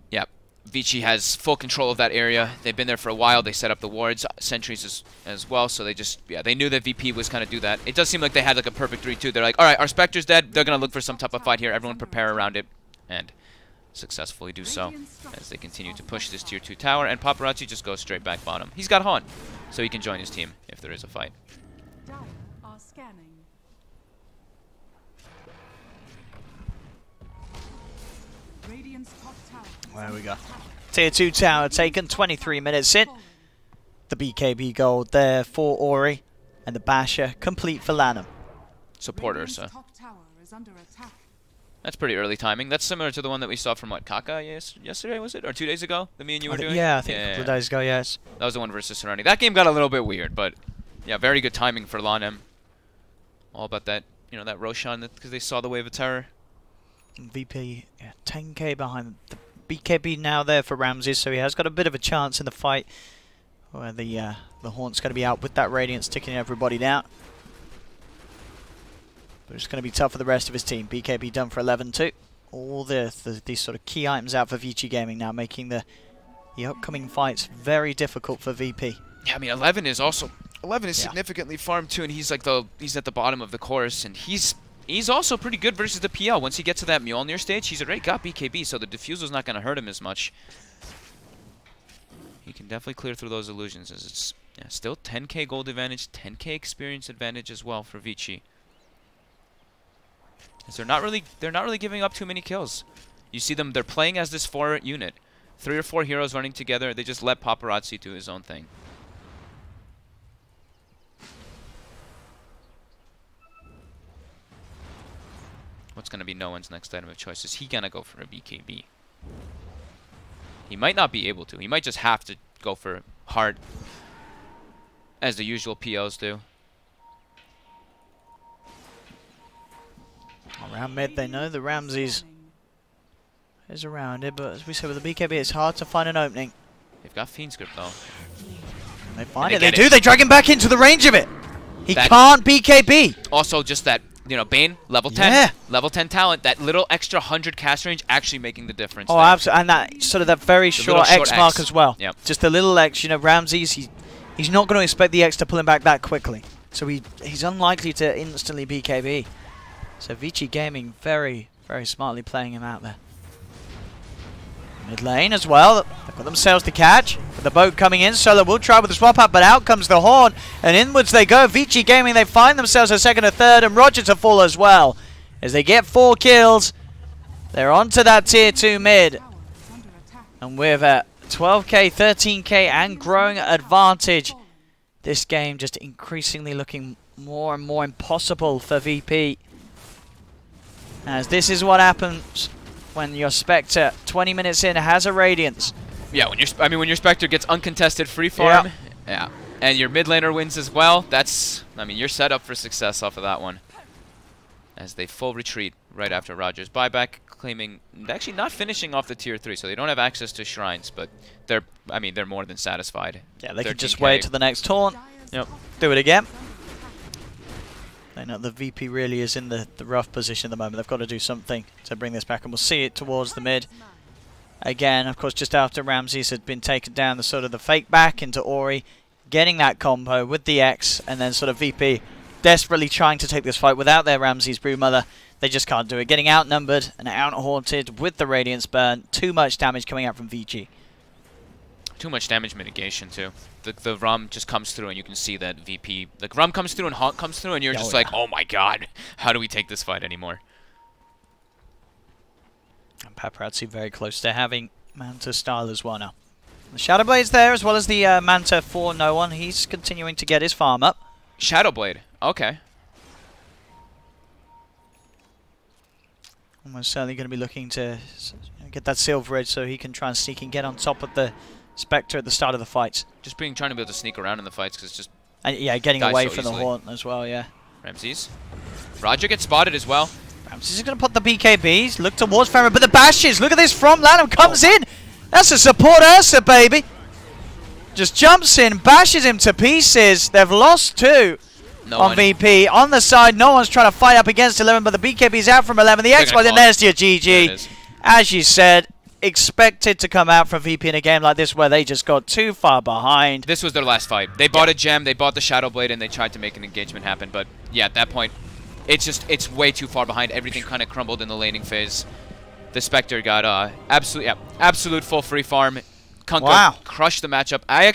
Yep. Vici has full control of that area. They've been there for a while. They set up the wards, sentries as well, so they just, they knew that VP was going to do that. It does seem like they had like a perfect 3-2. They're like, all right, our Spectre's dead. They're going to look for some type of fight here. Everyone prepare around it. And successfully do so as they continue to push this tier 2 tower, and Paparazzi just goes straight back bottom. He's got Haunt, so he can join his team if there is a fight. There we go. Tier 2 tower taken, 23 minutes in. The BKB gold there for Ori, and the Basher complete for Lanham. Support Ursa. That's pretty early timing. That's similar to the one that we saw from, what, Kaka yesterday, was it? Or 2 days ago that me and you were doing? Yeah, I think a couple of days ago, yes. That was the one versus Serenity. That game got a little bit weird, but yeah, very good timing for Lanham. All about that, that Roshan, because they saw the Wave of Terror. VP, 10k behind the BKB now there for Ramses, so he has got a bit of a chance in the fight where the Haunt's going to be out with that Radiance ticking everybody down. But it's going to be tough for the rest of his team. BKB done for 11-2. All these sort of key items out for Vici Gaming now, making the upcoming fights very difficult for VP. Yeah, I mean 11 is significantly farmed too, and he's like he's at the bottom of the course, and he's also pretty good versus the PL. Once he gets to that Mjolnir stage, he's already got BKB, so the Diffusal's not going to hurt him as much. He can definitely clear through those illusions, as it's still 10k gold advantage, 10k experience advantage as well for Vici. They're not really giving up too many kills. You see them, they're playing as this 4 unit. 3 or 4 heroes running together. They just let Paparazzi do his own thing. What's going to be no one's next item of choice? Is he going to go for a BKB? He might not be able to. He might just have to go for Heart, as the usual POs do. Around mid, they know the Ramses is around it, but as we said with the BKB, it's hard to find an opening. They've got Fiend's Grip though. They find it. They do. They drag him back into the range of it. He can't BKB. Also, just that, you know, Bane, level 10. Yeah. Level 10 talent. That little extra 100 cast range actually making the difference. Oh, absolutely. And that sort of that very short X mark as well. Yep. Just a little X. You know, Ramses, he's not going to expect the X to pull him back that quickly. So he's unlikely to instantly BKB. So Vici Gaming very, very smartly playing him out there. Mid lane as well. They've got themselves to catch. With the boat coming in, Solo will try with the swap up, but out comes the horn. And inwards they go. Vici Gaming, they find themselves a second, a third, and Roger to fall as well. As they get 4 kills, they're onto that tier 2 mid. And with a 12k, 13k, and growing advantage, this game just increasingly looking more and more impossible for VP. As this is what happens when your Spectre, 20 minutes in, has a Radiance. Yeah, when your Spectre gets uncontested free farm, yeah, and your mid laner wins as well, that's, you're set up for success off of that one. As they full retreat right after Roger's buyback, claiming, actually not finishing off the tier 3, so they don't have access to shrines, but they're more than satisfied. Yeah, they can just wait to the next taunt. Yep. Do it again. They know the VP really is in the rough position at the moment. They've got to do something to bring this back, and we'll see it towards the mid. Again, of course, just after Ramses had been taken down, the sort of the fake back into Ori, getting that combo with the X, and then sort of VP desperately trying to take this fight without their Ramses Broodmother. They just can't do it. Getting outnumbered and out-haunted with the Radiance Burn. Too much damage coming out from VG. Too much damage mitigation, too. The Rum just comes through, and you can see that VP... Like, Rum comes through and Haunt comes through, and you're just like, oh my god, how do we take this fight anymore? And Paparazzi very close to having Manta style as well now. The Shadowblade's there, as well as the Manta for no one. He's continuing to get his farm up. Shadowblade, okay. Almost certainly going to be looking to get that Silver Edge so he can try and sneak and get on top of the Spectre at the start of the fights. Just trying to be able to sneak around in the fights, because just... And yeah, getting away from the Haunt as well, yeah. Ramses. Roger gets spotted as well. Ramses is going to put the BKBs, look towards Farron, but the bashes, look at this from Lanham, comes in! That's a support Ursa, baby! Just jumps in, bashes him to pieces. They've lost 2 on VP. On the side, no one's trying to fight up against 11, but the BKB's out from 11. The X was in, there's your GG. As you said, expected to come out from VP in a game like this where they just got too far behind. This was their last fight. They bought a gem, they bought the Shadowblade, and they tried to make an engagement happen. But yeah, at that point, it's way too far behind. Everything kind of crumbled in the laning phase. The Spectre got absolute full free farm. Kunkka crushed the matchup. I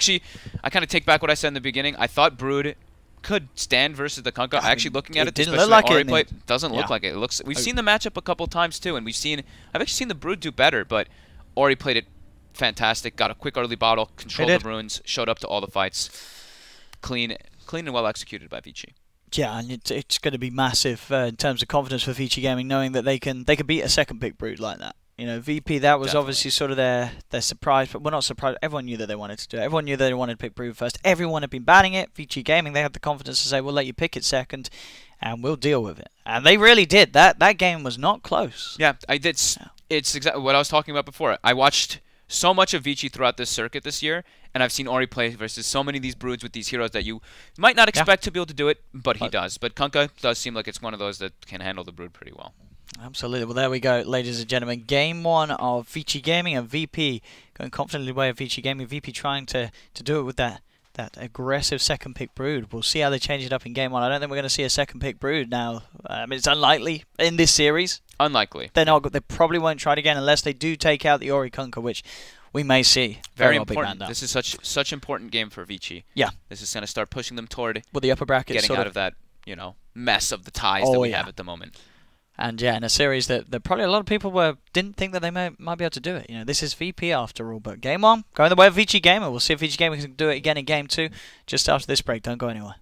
kind of take back what I said in the beginning. I thought Brood could stand versus the Kunkka. Actually, looking at it, didn't look like it doesn't look like it. It looks. We've seen the matchup a couple times too, and I've actually seen the Brood do better, but Ori played it fantastic. Got a quick early bottle, controlled the runes, showed up to all the fights. Clean and well executed by Vici. Yeah, and it's going to be massive in terms of confidence for Vici Gaming, knowing that they can beat a second pick Brood like that. You know, VP, that was obviously sort of their surprise, but we're not surprised. Everyone knew that they wanted to do it. Everyone knew they wanted to pick Brood first. Everyone had been banning it. Vici Gaming, they had the confidence to say, we'll let you pick it second, and we'll deal with it. And they really did. That game was not close. Yeah, it's exactly what I was talking about before. I watched so much of Vici throughout this circuit this year, and I've seen Ori play versus so many of these Broods with these heroes that you might not expect to be able to do it, but he does. But Kunkka does seem like it's one of those that can handle the Brood pretty well. Absolutely. Well, there we go, ladies and gentlemen. Game 1 of Vici Gaming and VP going confidently away of Vici Gaming. VP trying to do it with that aggressive second pick Brood. We'll see how they change it up in Game 1. I don't think we're going to see a second pick Brood now. I mean, it's unlikely in this series. Unlikely. They probably won't try it again unless they do take out the Ori Kunkka, which we may see. Very important. This is such important game for Vici. Yeah. This is going to start pushing them toward the upper bracket, getting out of that, mess of the ties that we have at the moment. And yeah, in a series that probably a lot of people didn't think that they might be able to do it. You know, this is VP after all. But Game 1, going the way of Vici Gamer. We'll see if Vici Gamer can do it again in Game 2 just after this break. Don't go anywhere.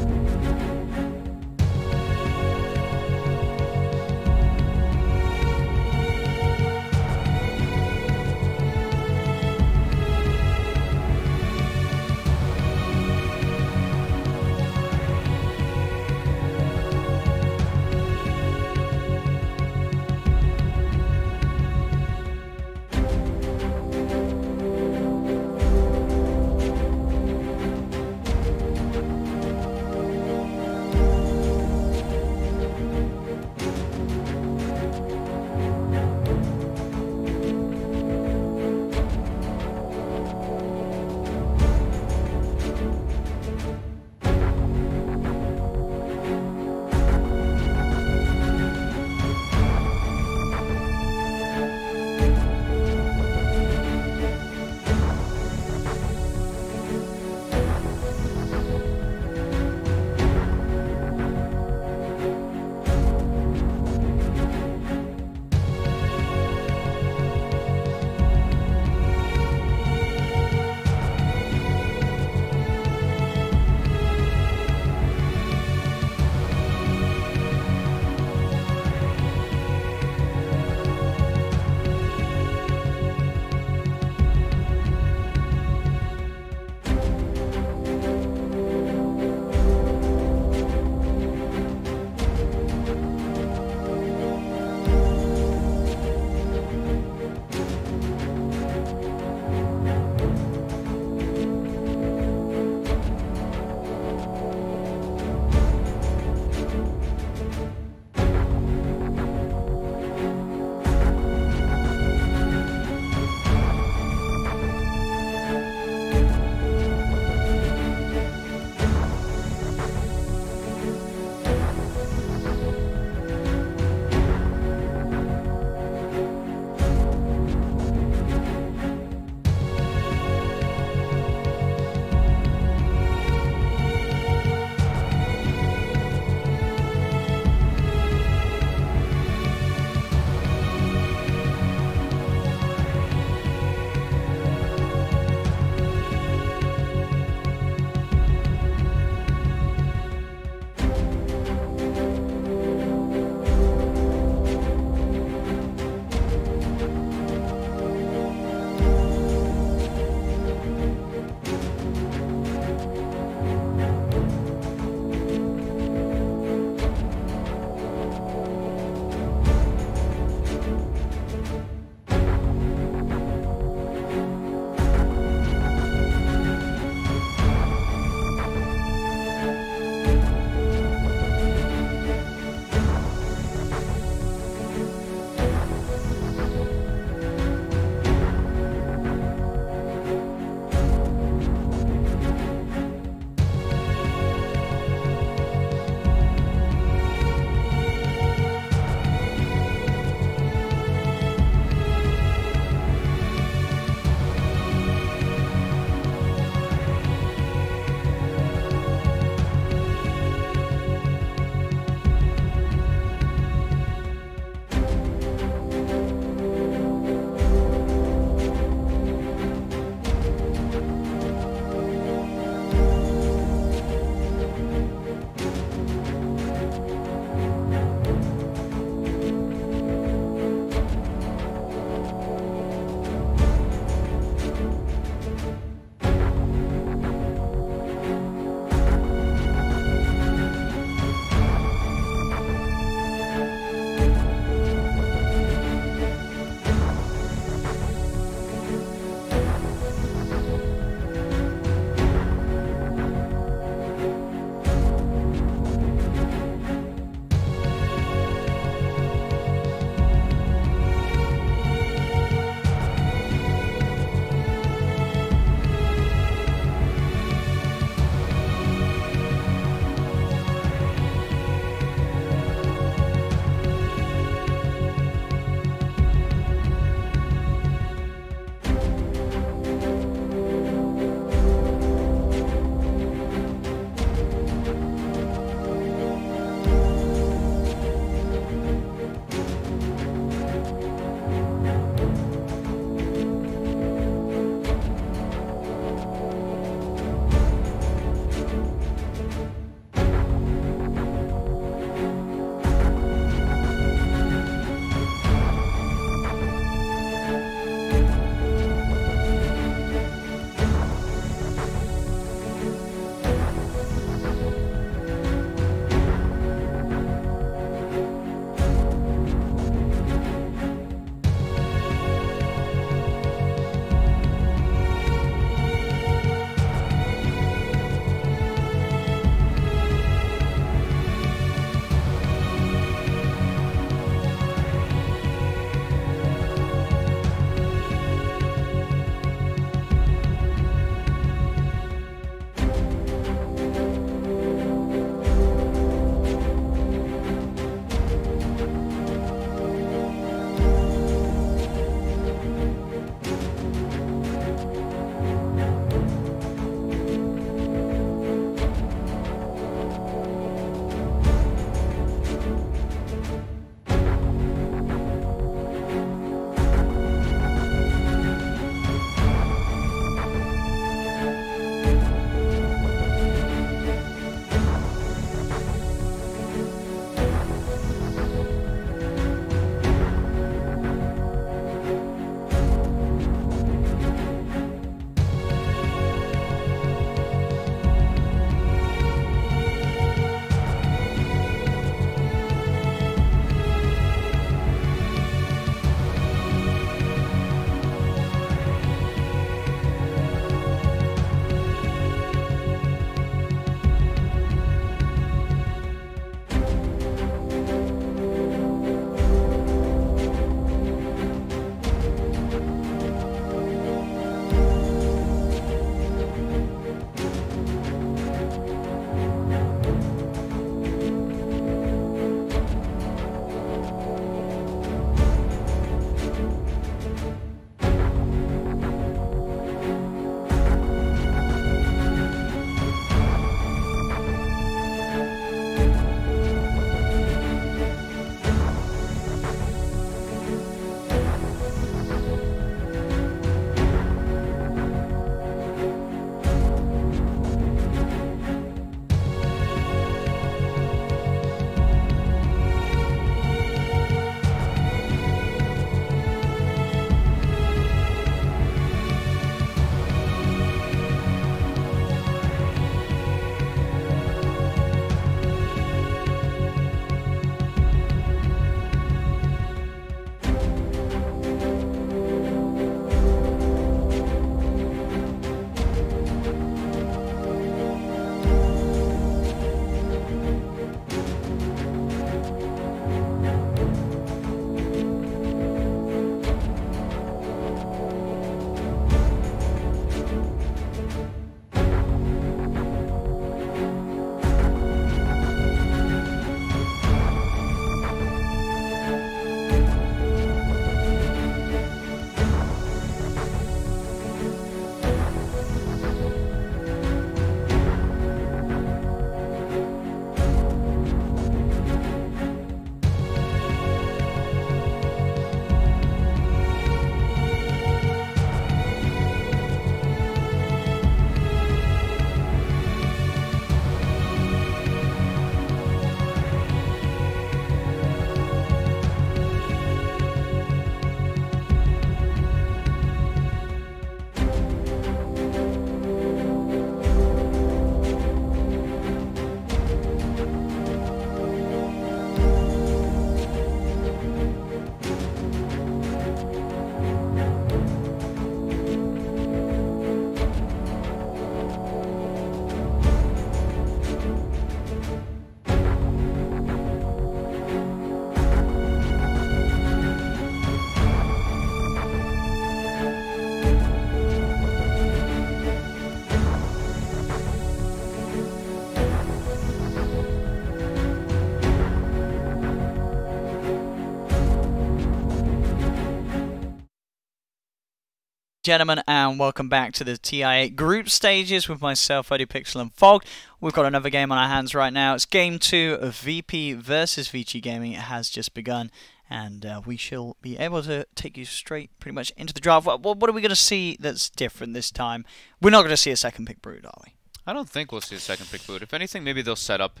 Gentlemen, and welcome back to the TI8 group stages with myself, ODPixel and Fog. We've got another game on our hands right now. It's game 2 of VP versus Vici Gaming. It has just begun, and we shall be able to take you straight pretty much into the draft. What are we going to see that's different this time? We're not going to see a second pick Brood, are we? I don't think we'll see a second pick Brood. If anything, maybe they'll set up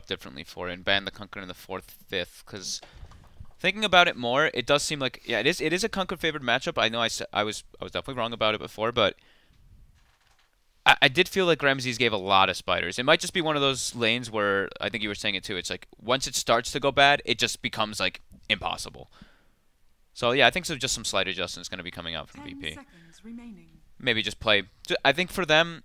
differently for it and ban the Conqueror in the 4th, 5th, because thinking about it more, it does seem like, yeah, it is a Conqueror favored matchup. I know I was definitely wrong about it before, but I did feel like Ramses gave a lot of spiders. It might just be one of those lanes where, I think you were saying it too, it's like once it starts to go bad, it just becomes like impossible. So yeah, I think so. Just some slight adjustments going to be coming out from VP. Maybe just play. I think for them,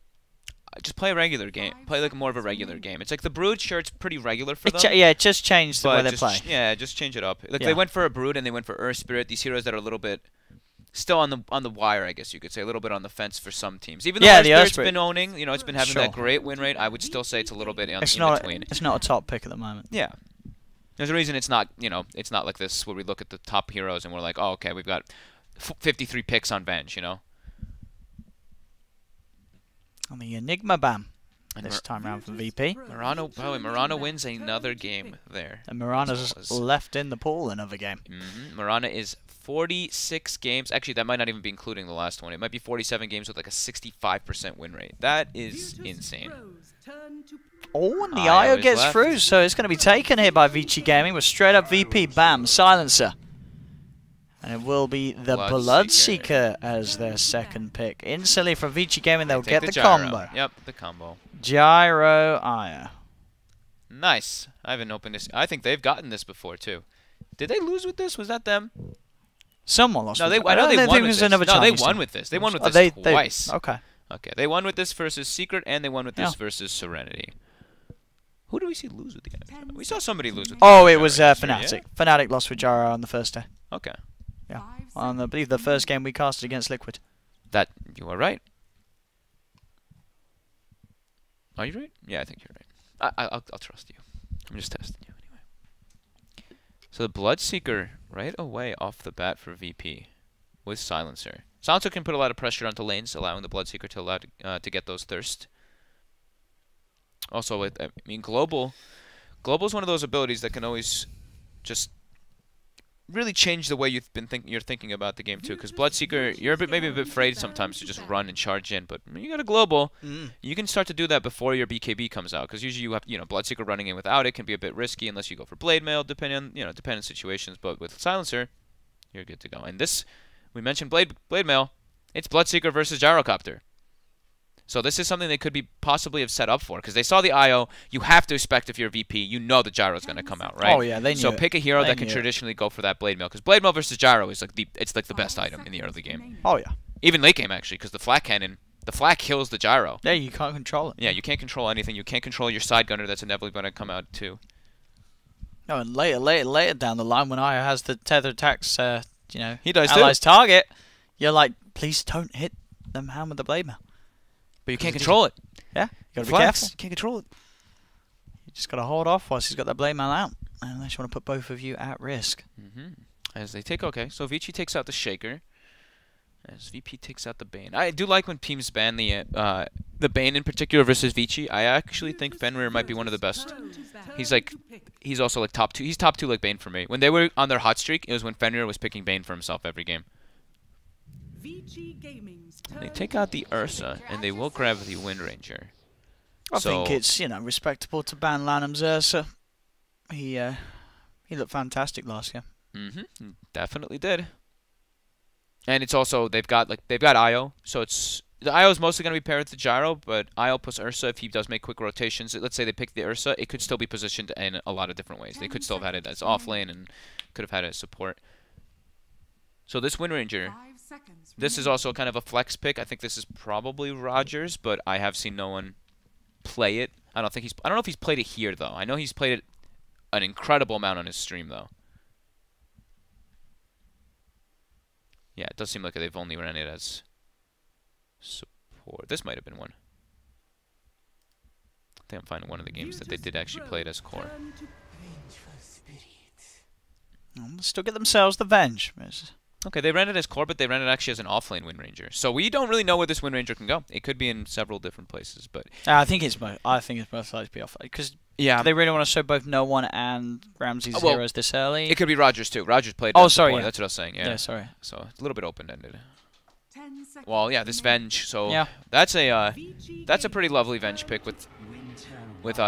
just play a regular game. Play like more of a regular game. It's like the Brood, sure, it's pretty regular for them. Yeah, it just changed the way they play. Yeah, just change it up. Like they went for a Brood and they went for Earth Spirit. These heroes that are a little bit still on the wire, I guess you could say, a little bit on the fence for some teams. Even though Earth Spirit's been owning, you know, it's been having that great win rate. I would still say it's a little bit in between. It's not a top pick at the moment. Yeah. There's a reason it's not, you know, it's not like this where we look at the top heroes and we're like, oh, okay, we've got 53 picks on bench, you know. On the Enigma ban. This time around for VP. Murano wins another game there. And Murana's left in the pool another game. Murana is 46 games. Actually, that might not even be including the last one. It might be 47 games with like a 65% win rate. That is insane. Oh, and the IO gets through, so it's going to be taken here by Vici Gaming with straight up VP. Bam, silencer. And it will be the Bloodseeker as their second pick. Instantly from Vici Gaming, they'll get the combo. Yep, the combo. Gyro Aya. Nice. I haven't opened this. I think they've gotten this before, too. Did they lose with this? Was that them? Someone lost. No, I know they won with this. No, they won with this. They won with this twice. Okay. Okay, they won with this versus Secret, and they won with this versus Serenity. Who do we see lose with the game? We saw somebody lose with Oh, it was Fnatic. Yeah? Fnatic lost with Gyro on the first day. Okay. Yeah, on I believe the first game we casted against Liquid. That you are right. Are you right? Yeah, I think you're right. I'll trust you. I'm just testing you anyway. So the Bloodseeker right away off the bat for VP with Silencer. Silencer can put a lot of pressure onto lanes, allowing the Bloodseeker to allow to get those thirst. Also, with Global's one of those abilities that can always just really change the way you're thinking about the game too. Because Bloodseeker, you're maybe a bit afraid sometimes to just run and charge in, but when you got a global, you can start to do that before your BKB comes out. Because usually you have Bloodseeker running in without it can be a bit risky unless you go for Blade Mail, depending on situations. But with Silencer, you're good to go. And this, we mentioned Blade Mail, it's Bloodseeker versus Gyrocopter. So this is something they could be possibly have set up for, because they saw the IO. You have to expect if you're VP, you know the Gyro's going to come out, right? Oh yeah, they knew. So pick a hero that can traditionally go for that Blade Mail, because Blade Mail versus Gyro is like the best item in the early game. Oh yeah. Even late game actually, because the flak cannon, the flak kills the Gyro. Yeah, you can't control it. Yeah, you can't control anything. You can't control your side gunner that's inevitably going to come out too. No, and later down the line when IO has the tether attacks, he does allies target, you're like, please don't hit them hand with the Blade Mail. But you can't control it. Yeah, you gotta be careful. You can't control it. You just gotta hold off whilst he's got that Blade Mail out, unless you want to put both of you at risk. As they take, so Vici takes out the Shaker, as VP takes out the Bane. I do like when teams ban the Bane in particular versus Vici. I actually think Fenrir might be one of the best. He's also like top 2. He's top 2 like Bane for me. When they were on their hot streak, it was when Fenrir was picking Bane for himself every game. They take out the Ursa, and they will grab the Wind Ranger. I think it's, respectable to ban Lanham's Ursa. He looked fantastic last year. Definitely did. And it's also, they've got IO, so the IO is mostly going to be paired with the Gyro, but IO plus Ursa, if he does make quick rotations, let's say they pick the Ursa, it could still be positioned in a lot of different ways. They could still have had it as off lane and could have had it as support. So this Wind Ranger, this is also kind of a flex pick. I think this is probably Rogers, but I have seen no one play it. I don't know if he's played it here though. I know he's played it an incredible amount on his stream though. Yeah, it does seem like they've only ran it as support. This might have been one. I think I'm finding one of the games that they did actually play it as core. Still get themselves the Venge. Okay, they ran it as core, but they ran it actually as an offlane Wind Ranger. So we don't really know where this Wind Ranger can go. It could be in several different places, but I think it's most likely to be offlane because yeah, they really want to show both No One and Ramsey's heroes this early. It could be Rogers too. Rogers played. Oh, sorry, yeah. That's what I was saying. Yeah. Yeah, sorry. So it's a little bit open-ended. 10 seconds Well, yeah, this remaining. Venge. So Yeah. that's a pretty lovely Venge pick with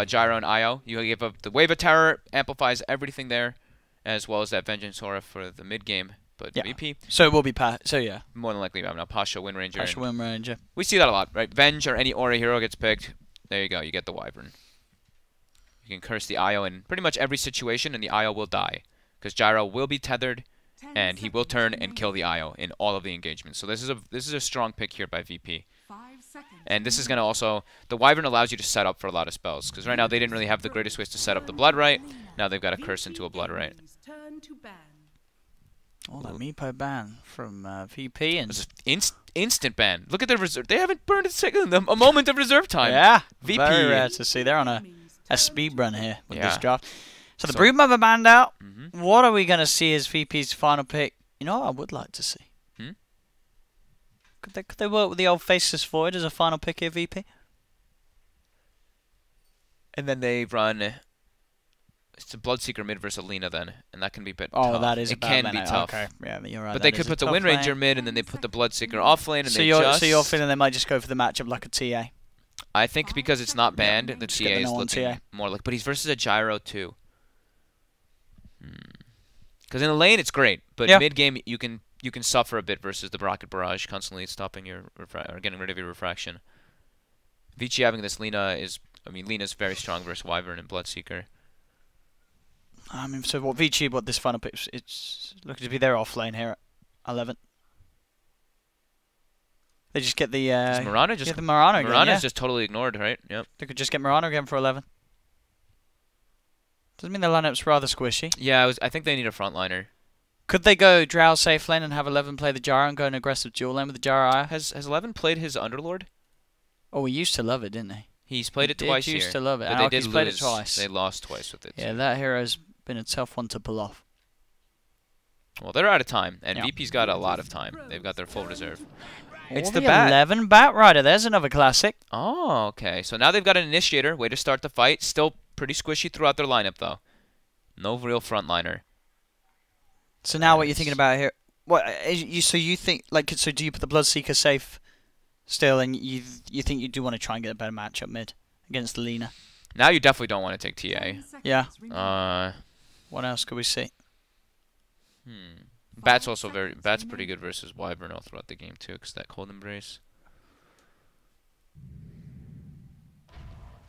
Gyro and Io. You give up the Wave of Terror, amplifies everything there, as well as that Vengeance Aura for the mid game. But Yeah. VP So it will be yeah. more than likely now Pasha Wind Ranger. Pasha Wind Ranger. We see that a lot, right? Venge or any Aura hero gets picked. There you go. You get the Wyvern. You can curse the Io in pretty much every situation, and the Io will die because Gyro will be tethered, 10 and he will turn seconds and kill the Io in all of the engagements. So this is a strong pick here by VP. 5 seconds And this is going to also... The Wyvern allows you to set up for a lot of spells. Because right now they didn't really have the greatest ways to set up the Blood Right. Now they've got a curse into a Blood Right. Turn to ban. Oh, that Meepo ban from VP and... It's instant ban. Look at their reserve. They haven't burned a moment of reserve time. Yeah, VP. very rare to see. They're on a speed run here with this Yeah. draft. So the Broodmother banned out. Mhm. What are we going to see as VP's final pick? You know what I would like to see? Hmm? Could they work with the old Faceless Void as a final pick here, VP? And then they run... It's a Bloodseeker mid versus Alina then. And that can be a bit Oh, tough. that is a It bad can lane. be tough. Okay, yeah, you're right. But that they is could a put the tough Wind lane. Ranger mid, and then they put the Bloodseeker off lane, and So they you're just... so you're feeling they might just go for the matchup like a TA. I think because it's not banned, the Just TA get the is no-one looking TA. more like... But he's versus a Gyro too. Because in the lane it's great, but Yeah. mid game you can suffer a bit versus the Rocket Barrage, constantly stopping your or getting rid of your refraction. Vici having this Lina is... I mean, Lina's very strong versus Wyvern and Bloodseeker. I mean, so what VG, what this final pick, it's looking to be their off lane here at 11. They just get the Does Mirana just... get the Mirana again, Mirana's yeah. just totally ignored, right? Yep. They could just get Mirana again for 11. Doesn't mean the lineup's rather squishy. Yeah, I think they need a frontliner. Could they go Drow safe lane and have 11 play the Gyro and go an aggressive dual lane with the Gyro Aya? Has 11 played his Underlord? Oh, he used to love it, didn't he? He's played it He twice did here. used to love it. But And they Alki's did played lose. it twice. They lost twice with it. Yeah, too. that hero's been a tough one to pull off. Well, they're out of time, and Yeah. VP's got a lot of time. They've got their full reserve. It's Oh, the bat. 11 Bat Rider. There's another classic. Oh, okay. So now they've got an initiator. Way to start the fight. Still pretty squishy throughout their lineup, though. No real frontliner. So now what you're thinking about here? What so you think so? Do you put the Bloodseeker safe still, and you think you do want to try and get a better matchup mid against Lina? Now you definitely don't want to take TA. 10 seconds Yeah. remaining. What else could we see? Bat's also Bat's pretty good versus Wyvern all throughout the game too, because that Cold Embrace.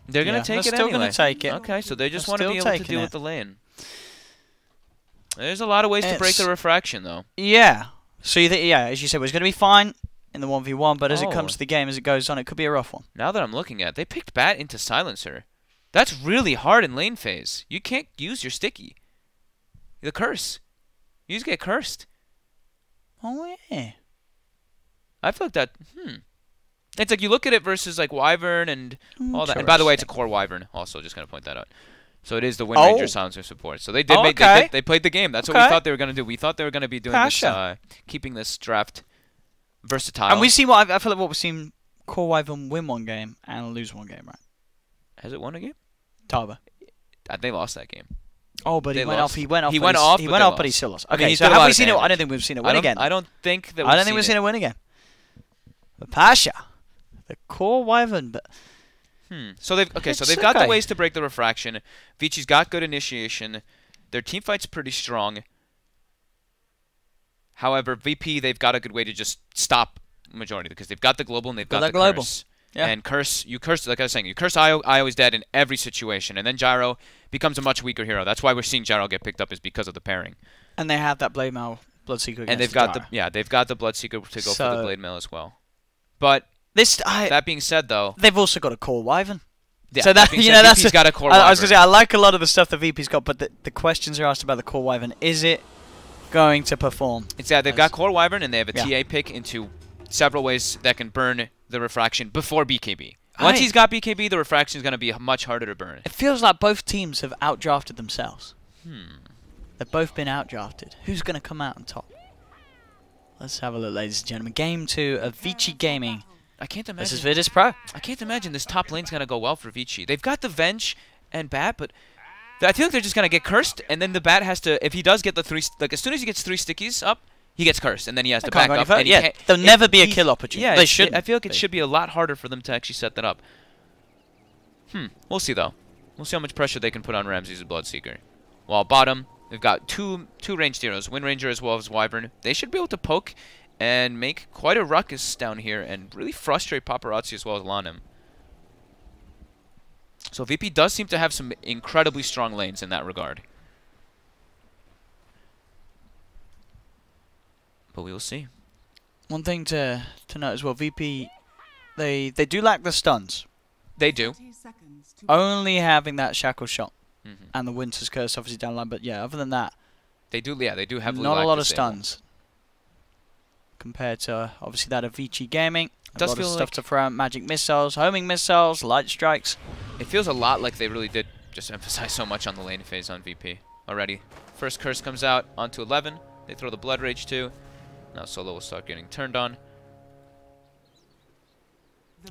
They're gonna Yeah, take they're it still anyway. gonna take it. Okay, so they just They're want to still be able to taking deal it. with the lane. There's a lot of ways to break the It's- refraction, though. Yeah. So you think, yeah, as you said, it's going to be fine in the 1v1, but as it Oh. comes to the game, as it goes on, it could be a rough one. Now that I'm looking at it, they picked Bat into Silencer. That's really hard in lane phase. You can't use your sticky. The curse. You just get cursed. Oh yeah. I feel like that. It's like you look at it versus like Wyvern and all that. And by the way, it's a core Wyvern. Also, just gonna point that out. So it is the Wind Ranger Silencer support. So they did they played the game. That's what we thought they were gonna do. We thought they were gonna be doing this, keeping this draft versatile. And we've seen what I feel like what we've seen Core Wyvern win one game and lose one game, right? Has it won a game? Tarba. They lost that game. Oh, but They he went lost. off. He went off. He but went he's- off, He but went they off, but he lost. still lost. I mean, Okay, he so did a have lot we of seen it? I damage. don't think we've seen it win again. I don't think that. I don't think we've seen it win again. But Pasha, the Core Wyvern, but So they've It's So they've got the okay. ways to break the refraction. Vici's got good initiation. Their team fight's pretty strong. However, VP they've got a good way to just stop majority because they've got the global and they've got the global. curse. Yeah. And you curse like I was saying, you curse Io is dead in every situation, and then Gyro becomes a much weaker hero. That's why we're seeing Gyro get picked up is because of the pairing. and they have that Blade Mail Bloodseeker against And they've got they've got the Bloodseeker to go for the So- Blade Mail as well. But that being said, though, they've also got a Core Wyvern. yeah, So that being you said, know that's VP's got a core. I was Wyvern. gonna say I like a lot of the stuff that VP's got, but the questions are asked about the Core Wyvern. Is it going to perform? They've got core Wyvern and they have a Yeah. TA pick into several ways that can burn the refraction before BKB. Once he's got BKB, the refraction is going to be much harder to burn. It feels like both teams have outdrafted themselves. They've both been outdrafted. Who's going to come out on top? Let's have a look, ladies and gentlemen. Game 2 of Vici Gaming I can't versus imagine. Virtus Pro. I can't imagine this top lane's gonna go well for Vici. They've got the Venge and Bat, but I feel like they're just gonna get cursed, and then the Bat has to. If he does get the 3, like as soon as he gets 3 stickies up, he gets cursed, and then he has to back up. And yeah, there'll never be a kill opportunity. Yeah, they should. I feel like it should be a lot harder for them to actually set that up. We'll see though. We'll see how much pressure they can put on Ramses' Bloodseeker. While bottom, they've got two ranged heroes, Wind Ranger as well as Wyvern. They should be able to poke and make quite a ruckus down here and really frustrate Paparazzi as well as Lanem. So VP does seem to have some incredibly strong lanes in that regard. But we will see. One thing to note as well, VP, they do lack the stuns. They do. Only having that shackle shot and the Winter's Curse obviously down the line, but yeah, other than that, they do heavily not lack a lot the of stuns compared to obviously that of Vici Gaming. A lot of stuff to throw out, magic missiles, homing missiles, light strikes. It feels a lot like they really did just emphasize so much on the lane phase on VP already. First curse comes out onto 11. They throw the Blood Rage too. Now Solo will start getting turned on.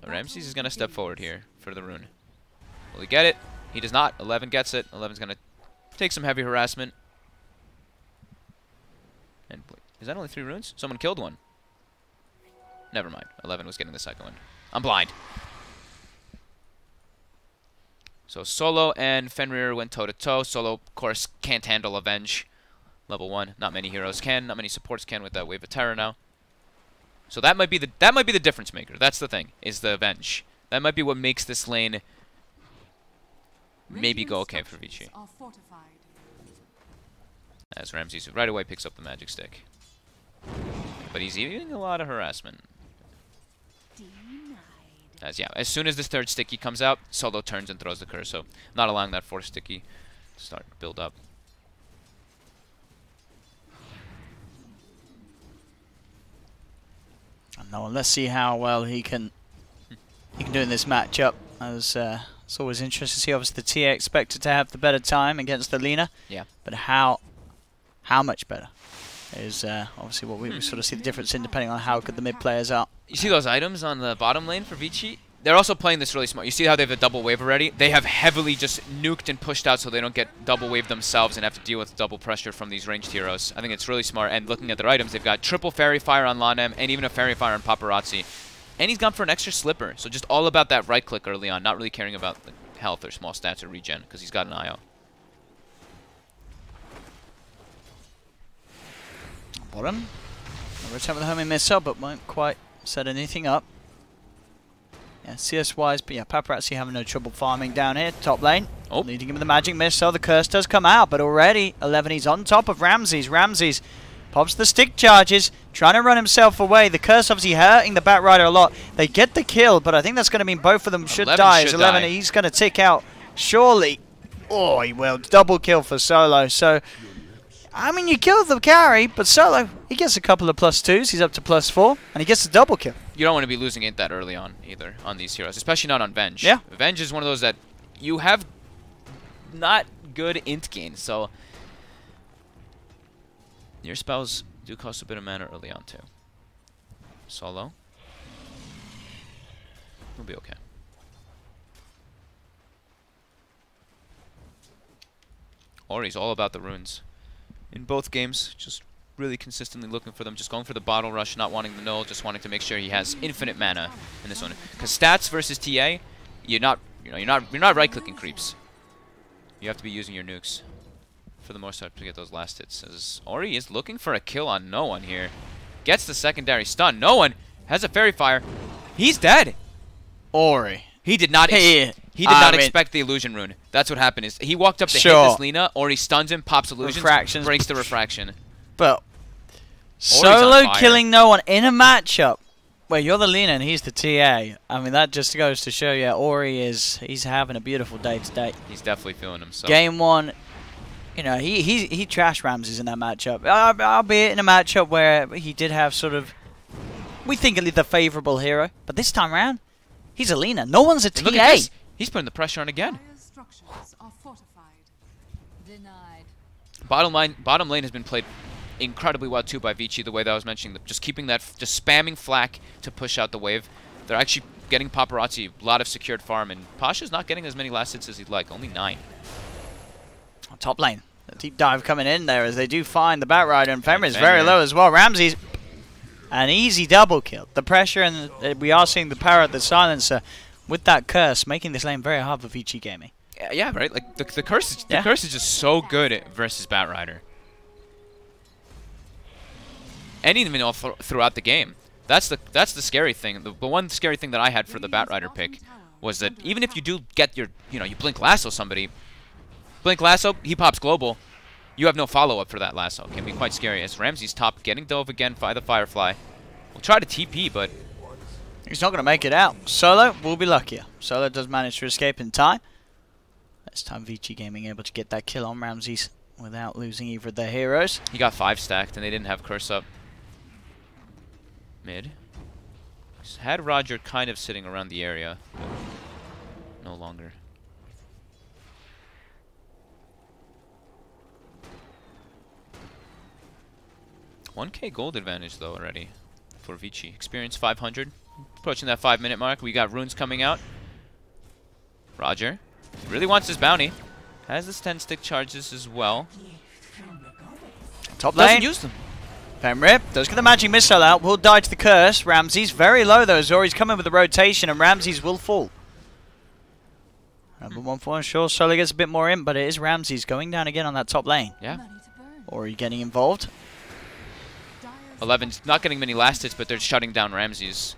Ramses is going to step forward here for the rune. Will he get it? He does not. 11 gets it. 11's going to take some heavy harassment. And is that only 3 runes? Someone killed one. Never mind. 11 was getting the second one. I'm blind. So Solo and Fenrir went toe-to-toe. Solo, of course, can't handle Avenge. Level 1. Not many heroes can. Not many supports can with that Wave of Terror now. So that might be the difference maker. That's the thing, is the Avenge. That might be what makes this lane maybe go okay for Vici. As Ramses right away picks up the magic stick. But he's eating a lot of harassment. As soon as this 3rd sticky comes out, Solo turns and throws the curse. So not allowing that 4th sticky to start to build up. No, let's see how well he can do in this matchup. As it's always interesting to see. Obviously, the TA expected to have the better time against the Lina. Yeah. But how much better is obviously what we sort of see the difference in depending on how good the mid players are. You see those items on the bottom lane for Vici? They're also playing this really smart. You see how they have a double wave already? They have heavily just nuked and pushed out so they don't get double wave themselves and have to deal with double pressure from these ranged heroes. I think it's really smart. And looking at their items, they've got triple Fairy Fire on Lanem and even a Fairy Fire on Paparazzi. And he's gone for an extra Slipper. So just all about that right click early on, not really caring about the health or small stats or regen because he's got an IO. Bottom. Return with a homing missile, but won't quite set anything up. Yeah, CS-wise, but yeah, Paparazzi having no trouble farming down here, top lane. Oh. Leading him with the magic missile, the curse does come out, but already 11 he's on top of Ramses. Ramses pops the stick charges, trying to run himself away. The curse obviously hurting the Batrider a lot. They get the kill, but I think that's going to mean both of them should die. As 11, he's going to tick out, surely. Oh, he will. Double kill for Solo. So, I mean, you killed the carry, but Solo, he gets a couple of +2s. He's up to +4, and he gets a double kill. You don't want to be losing it that early on either on these heroes, especially not on Venge. Yeah. Venge is one of those that you have not good int gain, so your spells do cost a bit of mana early on too. Solo. We'll be okay. Ori's all about the runes. In both games, just really consistently looking for them, just going for the bottle rush, not wanting the null, just wanting to make sure he has infinite mana in this one. Because stats versus TA, you're not right-clicking creeps. You have to be using your nukes for the most part to get those last hits. As Ori is looking for a kill on no one here, gets the secondary stun. No one has a fairy fire. He's dead. Ori. He did not. He did not expect the illusion rune. That's what happened. Is he walked up to hit this Lina, Ori stuns him, pops illusions, breaks the refraction. But Solo killing no one in a matchup where you're the Lina and he's the TA. I mean, that just goes to show you Ori he's having a beautiful day today. He's definitely feeling himself. Game 1, you know, he trashed Ramses in that matchup. Albeit in a matchup where he did have sort of, we think, the favourable hero. But this time around, he's a Lina. No one's a TA. Look at this. He's putting the pressure on again. Bottom Bottom lane has been played incredibly well too by Vici, the way that I was mentioning, just keeping that, just spamming flak to push out the wave. They're actually getting Paparazzi a lot of secured farm, and Pasha's not getting as many last hits as he'd like, only 9. Top lane. The deep dive coming in there as they do find the Batrider, and Fenrir is very low as well. Ramsey's an easy double kill. The pressure, and we are seeing the power of the silencer with that curse, making this lane very hard for Vici Gaming. Yeah, right. Like the curse is just so good versus Batrider, and even all throughout the game. That's the scary thing. The one scary thing that I had for the Batrider pick was that even if you do get your, you blink lasso somebody, blink lasso, he pops global, you have no follow up for that lasso. It can be quite scary. As Ramsey's top, getting dove again by the Firefly. We'll try to TP, but he's not going to make it out. Solo will be luckier. Solo does manage to escape in time. This time Vici Gaming able to get that kill on Ramses without losing either of their heroes. He got 5 stacked, and they didn't have curse up. Mid. He's had Roger kind of sitting around the area, but no longer. $1K gold advantage though already for Vici. Experience 500. Approaching that 5-minute mark. We got runes coming out. Roger really wants his bounty. Has his 10 stick charges as well. Top lane. Doesn't use them. Fenrir does get the magic missile out. Will die to the curse. Ramses very low though. Zori's coming with the rotation, and Ramses will fall. Number 1 for sure. Solo gets a bit more in, but it is Ramses going down again on that top lane. Yeah. Ori getting involved. 11's not getting many last hits, but they're shutting down Ramses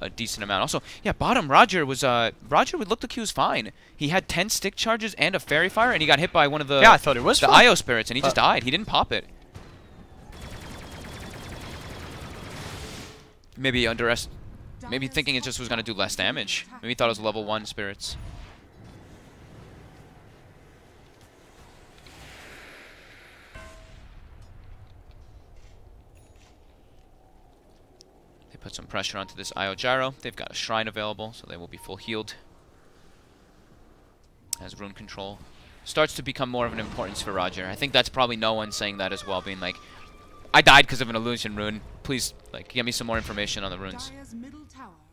a decent amount. Also, yeah, bottom Roger was Roger would look like he was fine. He had 10 stick charges and a fairy fire, and he got hit by one of the I thought it was the IO spirits, and he just died. He didn't pop it. Maybe maybe thinking it just was gonna do less damage. Maybe he thought it was level 1 spirits. Put some pressure onto this IO Gyro. They've got a shrine available, so they will be full healed. As rune control starts to become more of an importance for Roger. I think that's probably no one saying that as well, being like, I died because of an illusion rune. Please, like, give me some more information on the runes.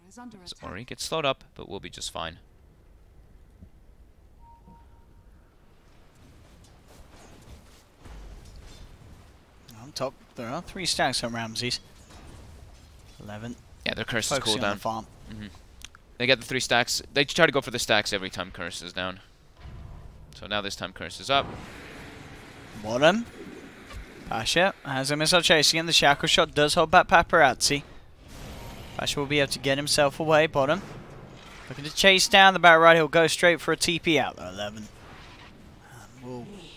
So Ori gets slowed up, but we'll be just fine. On top, there are 3 stacks on Ramses. 11. Yeah, their curse is cool down. Farm. They get the 3 stacks. They try to go for the stacks every time curse is down. So now this time curse is up. Bottom. Pasha has a missile chasing him. The shackle shot does hold back Paparazzi. Pasha will be able to get himself away. Bottom. Looking to chase down the Batrider. He'll go straight for a TP out though. 11. And will be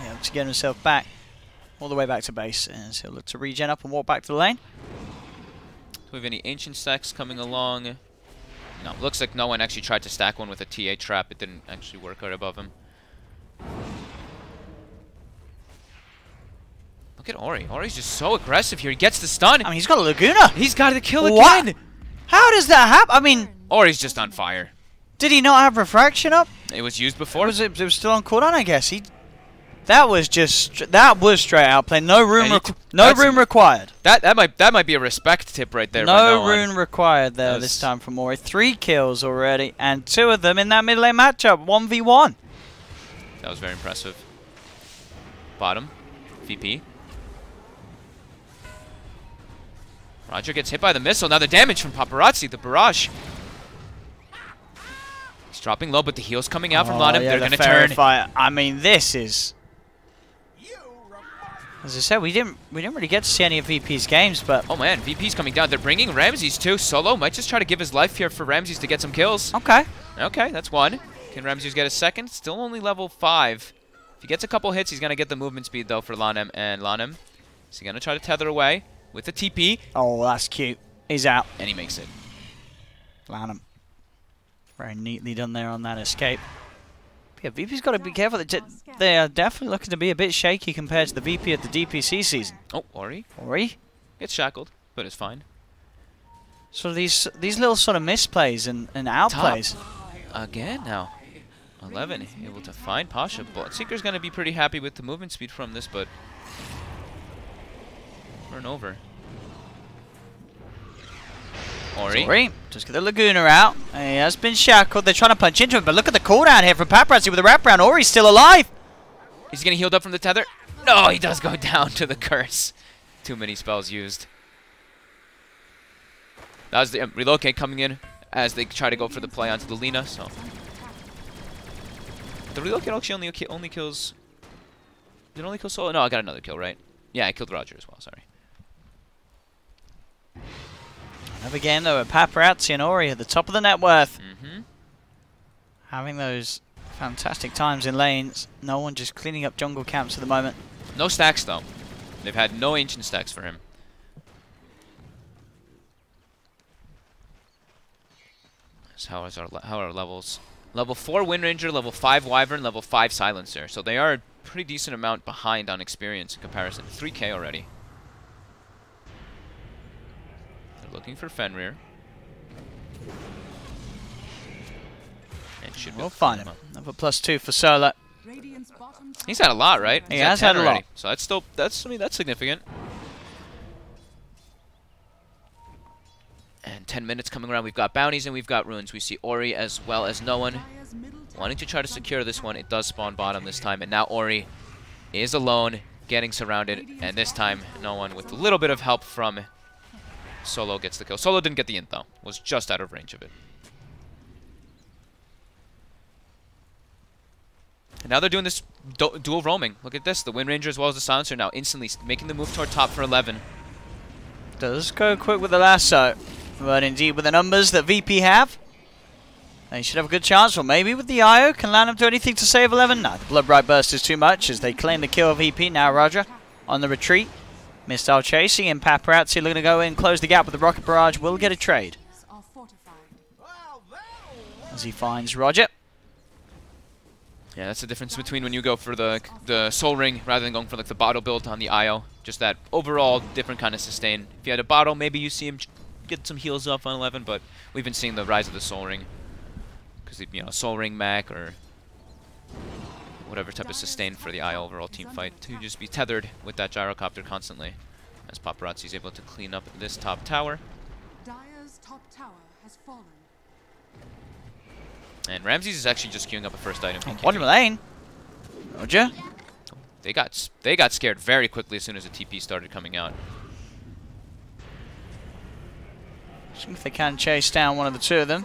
able to get himself back. All the way back to base. And so he'll look to regen up and walk back to the lane. Do we have any ancient stacks coming along? No, looks like no one actually tried to stack one with a TA trap. It didn't actually work right above him. Look at Ori. Ori's just so aggressive here. He gets the stun. I mean, he's got a Laguna. He's got the kill What? again. How does that happen? I mean, Ori's just on fire. did he not have refraction up? It was used before. It was still on cooldown, I guess. That was straight out play. No room required. That might be a respect tip right there. No rune required there this time from Ori. 3 kills already, and 2 of them in that mid lane matchup. 1v1. That was very impressive. Bottom, VP. Roger gets hit by the missile. Now the damage from Paparazzi, the barrage. He's dropping low, but the heal's coming out from Lanem. Yeah, they're going to turn. Fire. I mean, this is. As I said, we didn't really get to see any of VP's games, but oh man, VP's coming down. They're bringing Ramses too. Solo might just try to give his life here for Ramses to get some kills. Okay. Okay, that's 1. Can Ramses get a second? Still only level 5. If he gets a couple hits, he's going to get the movement speed though for Lanem. And Lanem is going to try to tether away with the TP. Oh, that's cute. He's out. And he makes it. Lanem. Very neatly done there on that escape. Yeah, VP's got to be careful. They are definitely looking to be a bit shaky compared to the VP at the DPC season. Oh, Ori. Ori? Gets shackled, but it's fine. So these little sort of misplays and outplays. Again now. 11 able to find Pasha. Bloodseeker's going to be pretty happy with the movement speed from this, but and over. Ori. Ori, just get the Laguna out. He has been shackled. They're trying to punch into him, but look at the cooldown here from Paparazzi with the wraparound. Ori's still alive. He's getting healed up from the tether. No, he does go down to the curse. Too many spells used. That was the relocate coming in as they try to go for the play onto the Lina. So the relocate actually only kills. Did it only kill Solo? No, I got another kill, right? Yeah, I killed Roger as well. Sorry. Another game though with Paparazzi and Ori at the top of the net worth. Mm-hmm. Having those fantastic times in lanes. No one just cleaning up jungle camps at the moment. No stacks though. They've had no ancient stacks for him. So how are our levels? Level 4 Wind Ranger, level 5 Wyvern, level 5 Silencer. So they are a pretty decent amount behind on experience in comparison. 3k already. They're looking for Fenrir. And should we'll find him. Another +2 for Solo. He's had a lot, right? He has had a lot. So that's still, I mean, that's significant. And 10 minutes coming around. We've got bounties and we've got runes. We see Ori as well as no one wanting to try to secure this one. It does spawn bottom this time. And now Ori is alone, getting surrounded. And this time, no one with a little bit of help from Solo gets the kill. Solo didn't get the int though. Was just out of range of it. And now they're doing this dual roaming. Look at this. The Wind Ranger as well as the Silencer now instantly making the move toward top for 11. Does go quick with the lasso. But indeed, with the numbers that VP have, they should have a good chance. Or maybe with the IO, can land up to anything to save 11? No, the Blood Bright Burst is too much as they claim the kill of VP. Now Roger on the retreat. Missile chasing and Paparazzi looking to go in, close the gap with the Rocket Barrage. Will get a trade. As he finds Roger. Yeah, that's the difference between when you go for the Soul Ring rather than going for like the bottle build on the IO. Just that overall different kind of sustain. If you had a bottle, maybe you see him get some heals off on 11, but we've been seeing the rise of the Soul Ring. Because, you know, Soul Ring Mac or whatever type of sustain for the IO overall team fight to just be tethered with that gyrocopter constantly. As Paparazzi is able to clean up this top tower. Dire's top tower has fallen. And Ramses is actually just queuing up a first item. Bottom lane. Roger. They got scared very quickly as soon as the TP started coming out. See if they can chase down one of the two of them.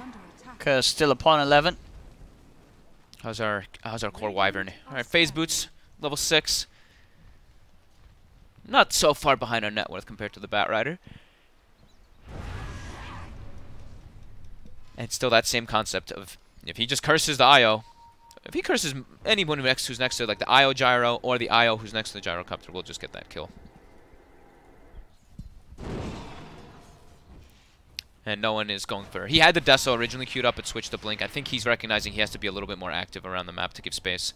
Curse still upon 11. How's our core Wyvern? Alright, phase boots, level 6. Not so far behind our net worth compared to the Bat Rider. And still that same concept of if he just curses the IO, if he curses anyone who's next to like the IO gyro or the IO who's next to the gyrocopter, we'll just get that kill. And no one is going for... He had the Deso originally queued up, but switched to Blink. I think he's recognizing he has to be a little bit more active around the map to give space.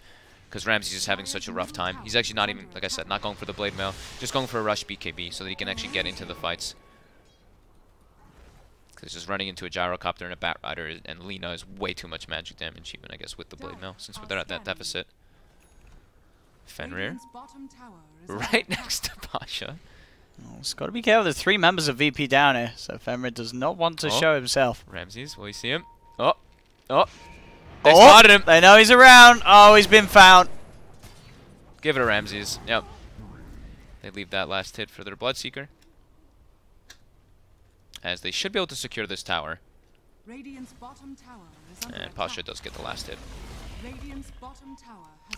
Because Ramses is having such a rough time. He's actually not even, like I said, not going for the Blade Mail. Just going for a rush BKB so that he can actually get into the fights. Because just running into a Gyrocopter and a Bat Rider and Lina is way too much magic damage, even, I guess, with the Blade Mail, since they're at that deficit. Fenrir. Right next to Pasha. Oh, it's got to be careful. There's 3 members of VP down here, so Fenrir does not want to show himself. Ramses, will you see him? Oh, they spotted him. They know he's around. Oh, he's been found. Give it to Ramses. Yep. They leave that last hit for their Bloodseeker. As they should be able to secure this tower. And Pasha does get the last hit.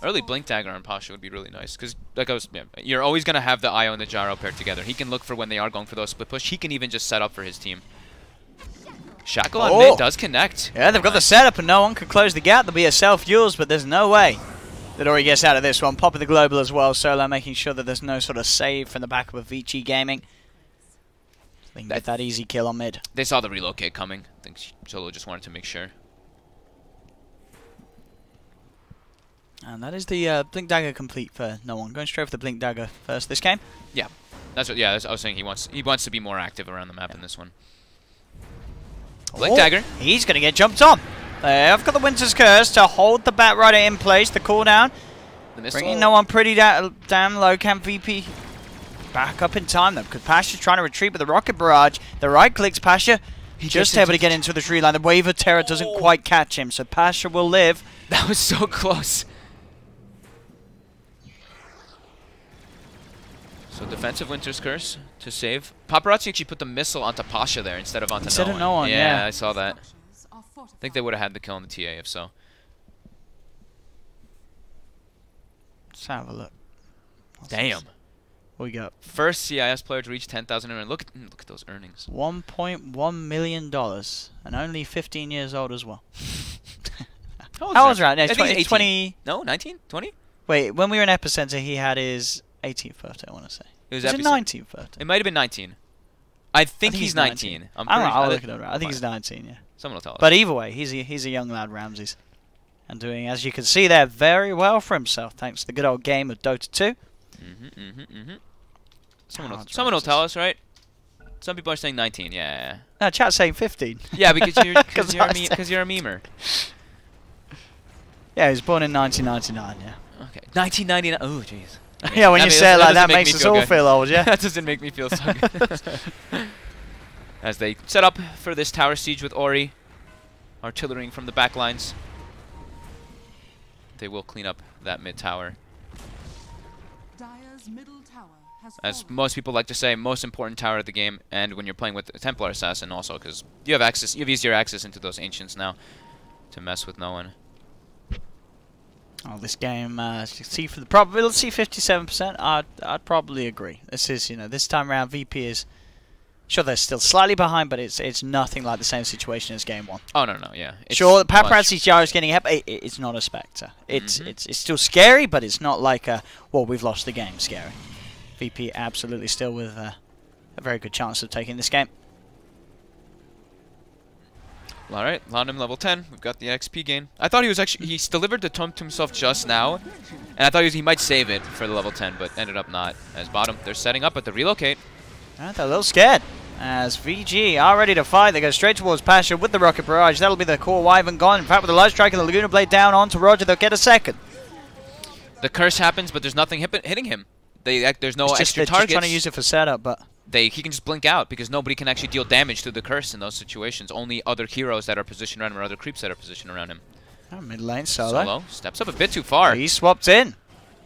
Early Blink Dagger on Pasha would be really nice, because like you're always going to have the IO and the Gyro paired together. He can look for when they are going for those split push. He can even just set up for his team. Shackle on mid does connect. Yeah, they've got the setup and no one can close the gap. There'll be a self-use, but there's no way that Ori gets out of this one. Popping the global as well. Solo making sure that there's no sort of save from the back of a VG Gaming. They can get that easy kill on mid. They saw the relocate coming. I think Solo just wanted to make sure. And that is the Blink Dagger complete for no one. Going straight for the Blink Dagger first this game. Yeah, that's what. Yeah, I was saying he wants to be more active around the map in this one. Blink Dagger. He's going to get jumped on. They've got the Winter's Curse to hold the Bat Rider in place. The cooldown. Bringing no one pretty damn low. Can VP back up in time though, because Pasha's trying to retreat with the rocket barrage. The right clicks Pasha. Just able to get into the tree line. The wave of terror doesn't quite catch him, so Pasha will live. That was so close. So defensive Winter's Curse to save. Paparazzi actually put the missile onto Pasha there instead of onto no one. Yeah, I saw that. I think they would have had the kill on the TA if so. Let's have a look. Damn. What we got? First CIS player to reach 10,000 earnings. Look at those earnings. $1.1 million, and only 15 years old as well. How old is that? No, it's 20. No, 19? 20? Wait, when we were in Epicenter, he had his 18th birthday, I want to say. It was his 19th birthday. It might have been 19. I think he's 19. I'll look it up. I think he's 19, yeah. Someone will tell us. But either way, he's a young lad, Ramses. And doing, as you can see there, very well for himself, thanks to the good old game of Dota 2. Someone will tell us, right? Some people are saying 19, yeah. No, chat's saying 15. Yeah, because you're a memer. Yeah, he was born in 1999, yeah. Okay. 1999. Oh, jeez. Yeah, when you say it like that, makes us all feel old, yeah? That doesn't make me feel so good. As they set up for this tower siege with Ori, artillerying from the back lines. They will clean up that mid tower. Dire's middle tower has As fallen. most people like to say, most important tower of the game, and when you're playing with a Templar Assassin also, because you have easier access into those Ancients now to mess with no one. Oh, this game, as you can see for the probability, 57%. I'd probably agree. This is, this time around, VP is. Sure, they're still slightly behind, but it's nothing like the same situation as game one. Oh no, yeah. Sure, Paparazzi's Gyro's getting ahead, but it's not a Spectre. It's still scary, but it's not like well, we've lost the game scary. VP absolutely still with a very good chance of taking this game. All right, London level 10. We've got the XP gain. I thought he's delivered the tome to himself just now, and I thought he might save it for the level 10, but ended up not. As bottom, they're setting up at the relocate. They're a little scared. As VG are ready to fight, they go straight towards Pasha with the rocket barrage. That'll be the core Wyvern gone. In fact, with the light strike and the Laguna Blade down onto Roger, they'll get a second. The curse happens, but there's nothing hitting him. There's no extra targets. They're just trying to use it for setup, but he can just blink out because nobody can actually deal damage to the curse in those situations. Only other heroes that are positioned around him or other creeps that are positioned around him. Oh, mid lane Solo steps up a bit too far. He swapped in.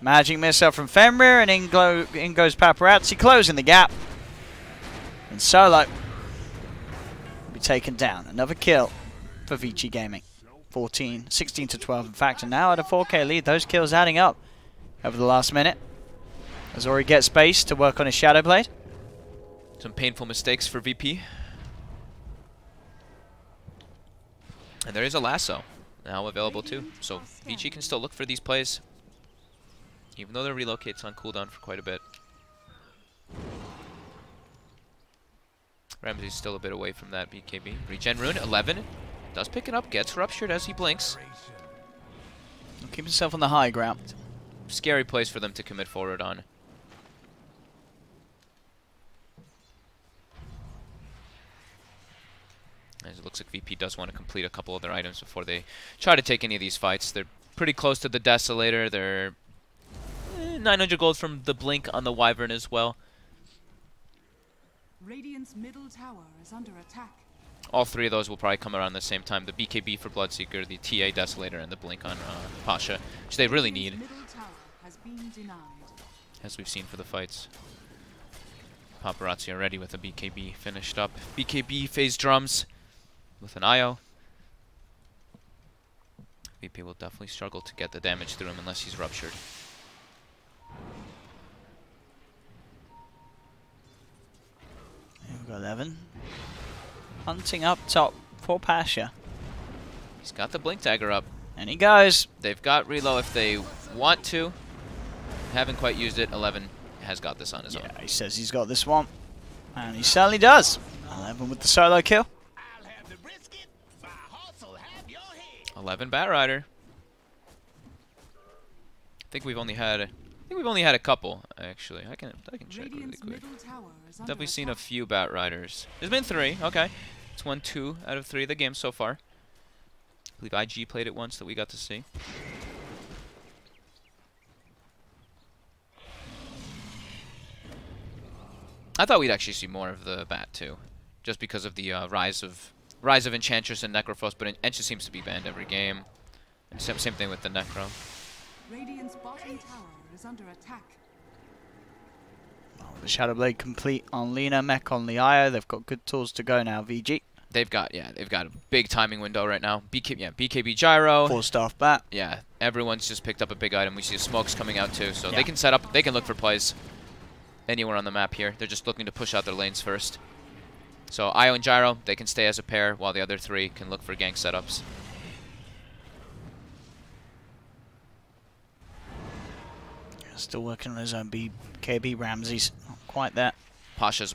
Magic missile from Fenrir, and in goes Paparazzi, closing the gap. And Solo will be taken down. Another kill for Vici Gaming. 16 to 12 in fact, and now at a 4K lead. Those kills adding up over the last minute. As Ori gets space to work on his Shadow Blade. Some painful mistakes for VP. And there is a lasso now available too. So VG can still look for these plays. Even though their relocate's on cooldown for quite a bit. Ramsey's still a bit away from that BKB. Regen rune, 11. Does pick it up, gets ruptured as he blinks. He'll keep himself on the high ground. Scary place for them to commit forward on. As it looks like VP does want to complete a couple other items before they try to take any of these fights. They're pretty close to the Desolator. They're 900 gold from the Blink on the Wyvern as well. Radiant's middle tower is under attack. All three of those will probably come around the same time. The BKB for Bloodseeker, the TA Desolator, and the Blink on Pasha, which they really need, Middle tower has been denied. as we've seen for the fights. Paparazzi already with a BKB finished up. BKB phase drums with an IO. VP will definitely struggle to get the damage through him unless he's ruptured. We've got 11. Hunting up top for Pasha. He's got the Blink Dagger up. And he goes. They've got reload if they want to. Haven't quite used it. 11 has got this on his own. Yeah, he says he's got this one. And he certainly does. 11 with the solo kill. 11 Batrider. I think we've only had a couple actually. I can check really quick. Definitely seen a few Batriders. There's been 3. Okay, it's 1, 2 out of 3 of the game so far. I believe IG played it once that we got to see. I thought we'd actually see more of the bat too, just because of the rise of Enchantress and Necrophos, but Encha seems to be banned every game. And same thing with the Necro. Radiant's bottom tower is under attack. Oh, the Shadow Blade complete on Lina, Mech on the IO. They've got good tools to go now, VG. They've got a big timing window right now. BKB Gyro. 4-staff bat. Yeah, everyone's just picked up a big item. We see the smokes coming out too, so they can set up, they can look for plays anywhere on the map here. They're just looking to push out their lanes first. So Io and Gyro, they can stay as a pair, while the other three can look for gank setups. Still working on his own BKB. Ramsey's not quite there. Pasha's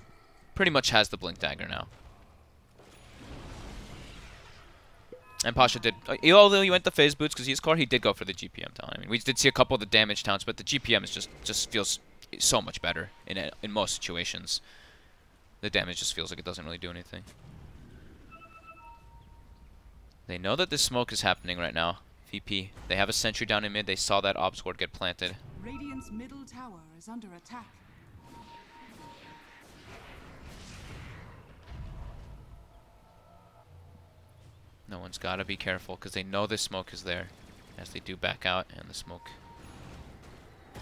pretty much has the Blink Dagger now. And Pasha did, although he went the phase boots because he's core, he did go for the GPM talent. I mean, we did see a couple of the damage taunts, but the GPM is just feels so much better in most situations. The damage just feels like it doesn't really do anything. They know that this smoke is happening right now. VP, they have a sentry down in mid. They saw that Obs Ward get planted. Radiant's middle tower is under attack. No one's got to be careful because they know this smoke is there as they do back out and the smoke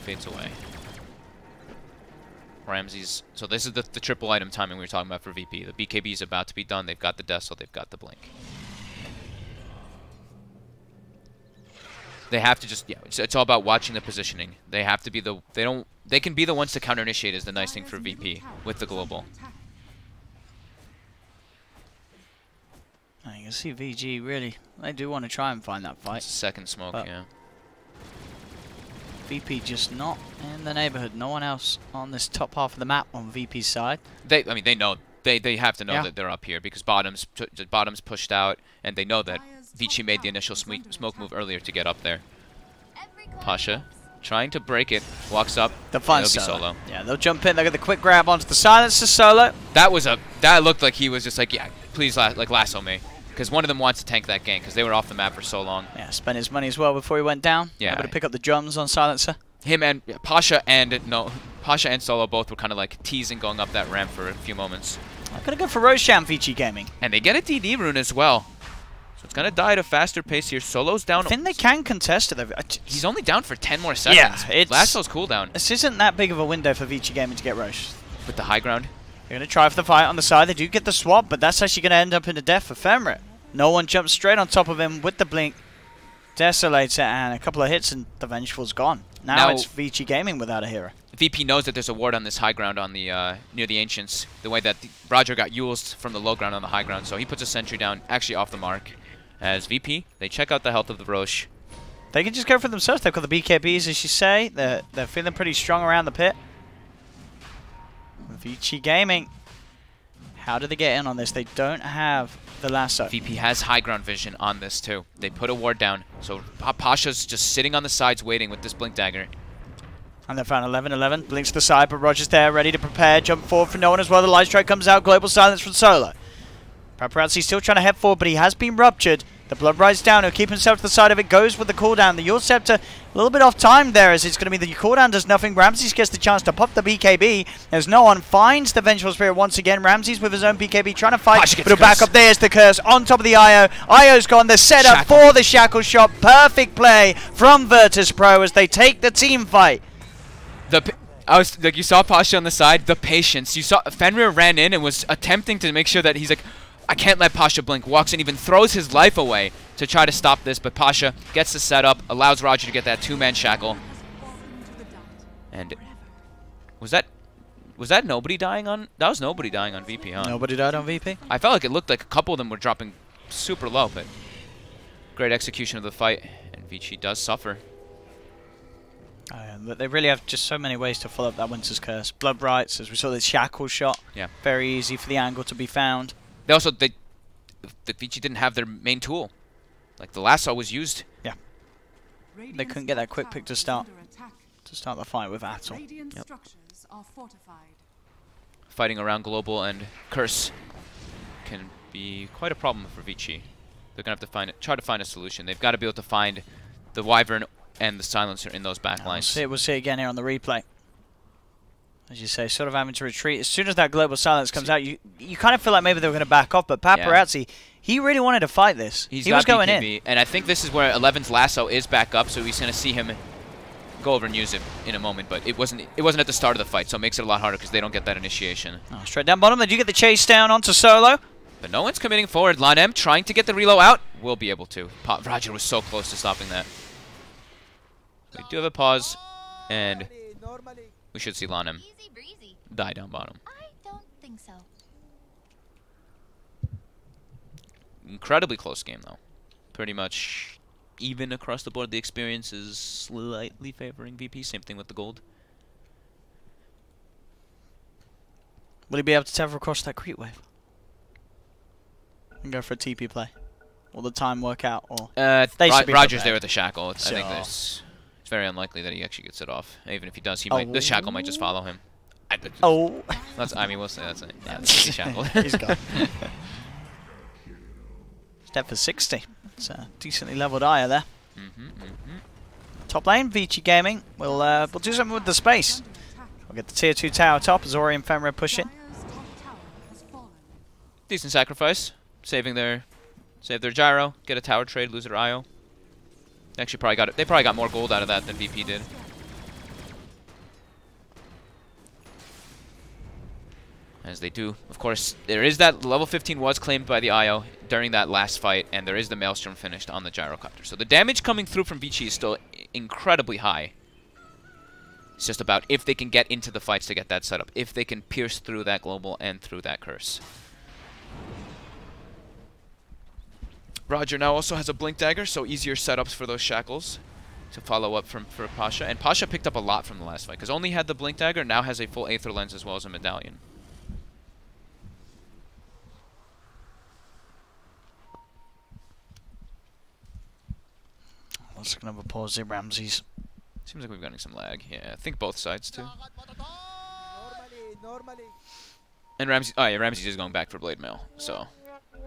fades away. Ramsey's, so this is the triple item timing we were talking about for VP. The BKB is about to be done. They've got the Death, they've got the Blink. They have to just, it's all about watching the positioning. They have to be they can be the ones to counter initiate is the nice thing for VP with the global. You can see VG really, they do want to try and find that fight. Second smoke, yeah. VP just not in the neighborhood. No one else on this top half of the map on VP's side. I mean, they know. They have to know that they're up here because bottom's pushed out, and they know that Vici made the initial smoke move earlier to get up there. Pasha trying to break it, walks up. They'll find solo. Yeah, they'll jump in. They'll get the quick grab onto the silencer solo. That looked like he was just like, yeah, please lasso me. Because one of them wants to tank that gank because they were off the map for so long. Yeah, spent his money as well before he went down. Yeah. Able to pick up the drums on silencer. Him and Pasha and Solo both were kind of like teasing going up that ramp for a few moments. I'm going to go for Roshan Vici Gaming. And they get a DD rune as well. So it's going to die at a faster pace here. Solo's down. I think they can contest it. He's only down for 10 more seconds. Yeah, Lasso's cooldown. This isn't that big of a window for Vici Gaming to get Rosh. With the high ground. They're going to try for the fight on the side. They do get the swap, but that's actually going to end up in a death for Femrit. No one jumps straight on top of him with the Blink. Desolator and a couple of hits and the Vengeful's gone. Now it's Vici Gaming without a hero. VP knows that there's a ward on this high ground on the near the Ancients, the way that Roger got Yules from the low ground on the high ground, so he puts a sentry down, actually off the mark. As VP, they check out the health of the Roche. They can just go for themselves. They've got the BKBs, as you say. They're feeling pretty strong around the pit. Vici Gaming. How do they get in on this? They don't have the lasso. VP has high ground vision on this too. They put a ward down, so Pasha's just sitting on the sides waiting with this Blink Dagger. And they found 11-11. Blinks to the side, but Roger's there, ready to prepare. Jump forward for no one as well. The light strike comes out. Global silence from Solo. Paparazzi's still trying to head forward, but he has been ruptured. The blood rides down. He'll keep himself to the side of it. Goes with the cooldown. The Yule Scepter a little bit off time there, as it's going to be the cooldown does nothing. Ramses gets the chance to pop the BKB as no one finds the Vengeful Spirit once again. Ramses with his own BKB trying to fight, but he'll back up. There's the curse on top of the IO. IO's gone. The setup for the Shackle Shot. Perfect play from Virtus Pro as they take the team fight. You saw Pasha on the side. The patience. You saw Fenrir ran in and was attempting to make sure that he's like, I can't let Pasha blink. Walks in, even throws his life away to try to stop this, but Pasha gets the setup, allows Roger to get that two-man shackle. And was that nobody dying on? That was nobody dying on VP, huh? Nobody died on VP. I felt like it looked like a couple of them were dropping super low, but great execution of the fight, and Vici does suffer. But they really have just so many ways to follow up that Winter's Curse. Blood Rights, as we saw the Shackle Shot. Yeah. Very easy for the angle to be found. The Vici didn't have their main tool. Like the lasso was used. Yeah. They couldn't get that quick pick to start the fight with Atle. Yep. Fighting around Global and Curse can be quite a problem for Vici. They're gonna have to try to find a solution. They've got to be able to find the Wyvern and the Silencer in those backlines. We'll see it again here on the replay. As you say, sort of having to retreat. As soon as that global silence comes out, you kind of feel like maybe they were going to back off, but Paparazzi, he really wanted to fight this. He was going in. And I think this is where 11's lasso is back up, so he's going to see him go over and use it in a moment, but it wasn't at the start of the fight, so it makes it a lot harder because they don't get that initiation. Oh, straight down bottom, they do get the chase down onto Solo. But no one's committing forward. Lanem trying to get the reload out. Will be able to. Roger was so close to stopping that. We do have a pause, and we should see Lanem die down bottom. I don't think so. Incredibly close game, though. Pretty much even across the board. The experience is slightly favoring VP. Same thing with the gold. Will he be able to tether across that creep wave? And go for a TP play? Will the time work out? Or Roger's there with the shackle. I think it's very unlikely that he actually gets it off. Even if he does, the shackle might just follow him. I mean, we'll say that's it. Yeah, that's the shackle. He's gone. Step for 60. It's a decently leveled Aya there. Top lane, Vici Gaming. We'll do something with the space. We'll get the tier 2 tower top as Ori and Fenrir push it. Decent sacrifice. Save their gyro, get a tower trade, lose their IO. Actually, they probably got more gold out of that than VP did. As they do. Of course, there is that level 15 was claimed by the IO during that last fight, and there is the Maelstrom finished on the gyrocopter. So the damage coming through from Vici is still incredibly high. It's just about if they can get into the fights to get that set up, if they can pierce through that global and through that curse. Roger now also has a Blink Dagger, so easier setups for those shackles to follow up for Pasha. And Pasha picked up a lot from the last fight, because only had the Blink Dagger, now has a full Aether Lens as well as a Medallion. Let's have a pause here, Ramses. Seems like we're getting some lag. Yeah, I think both sides too. And Ramses is going back for Blade Mail, so...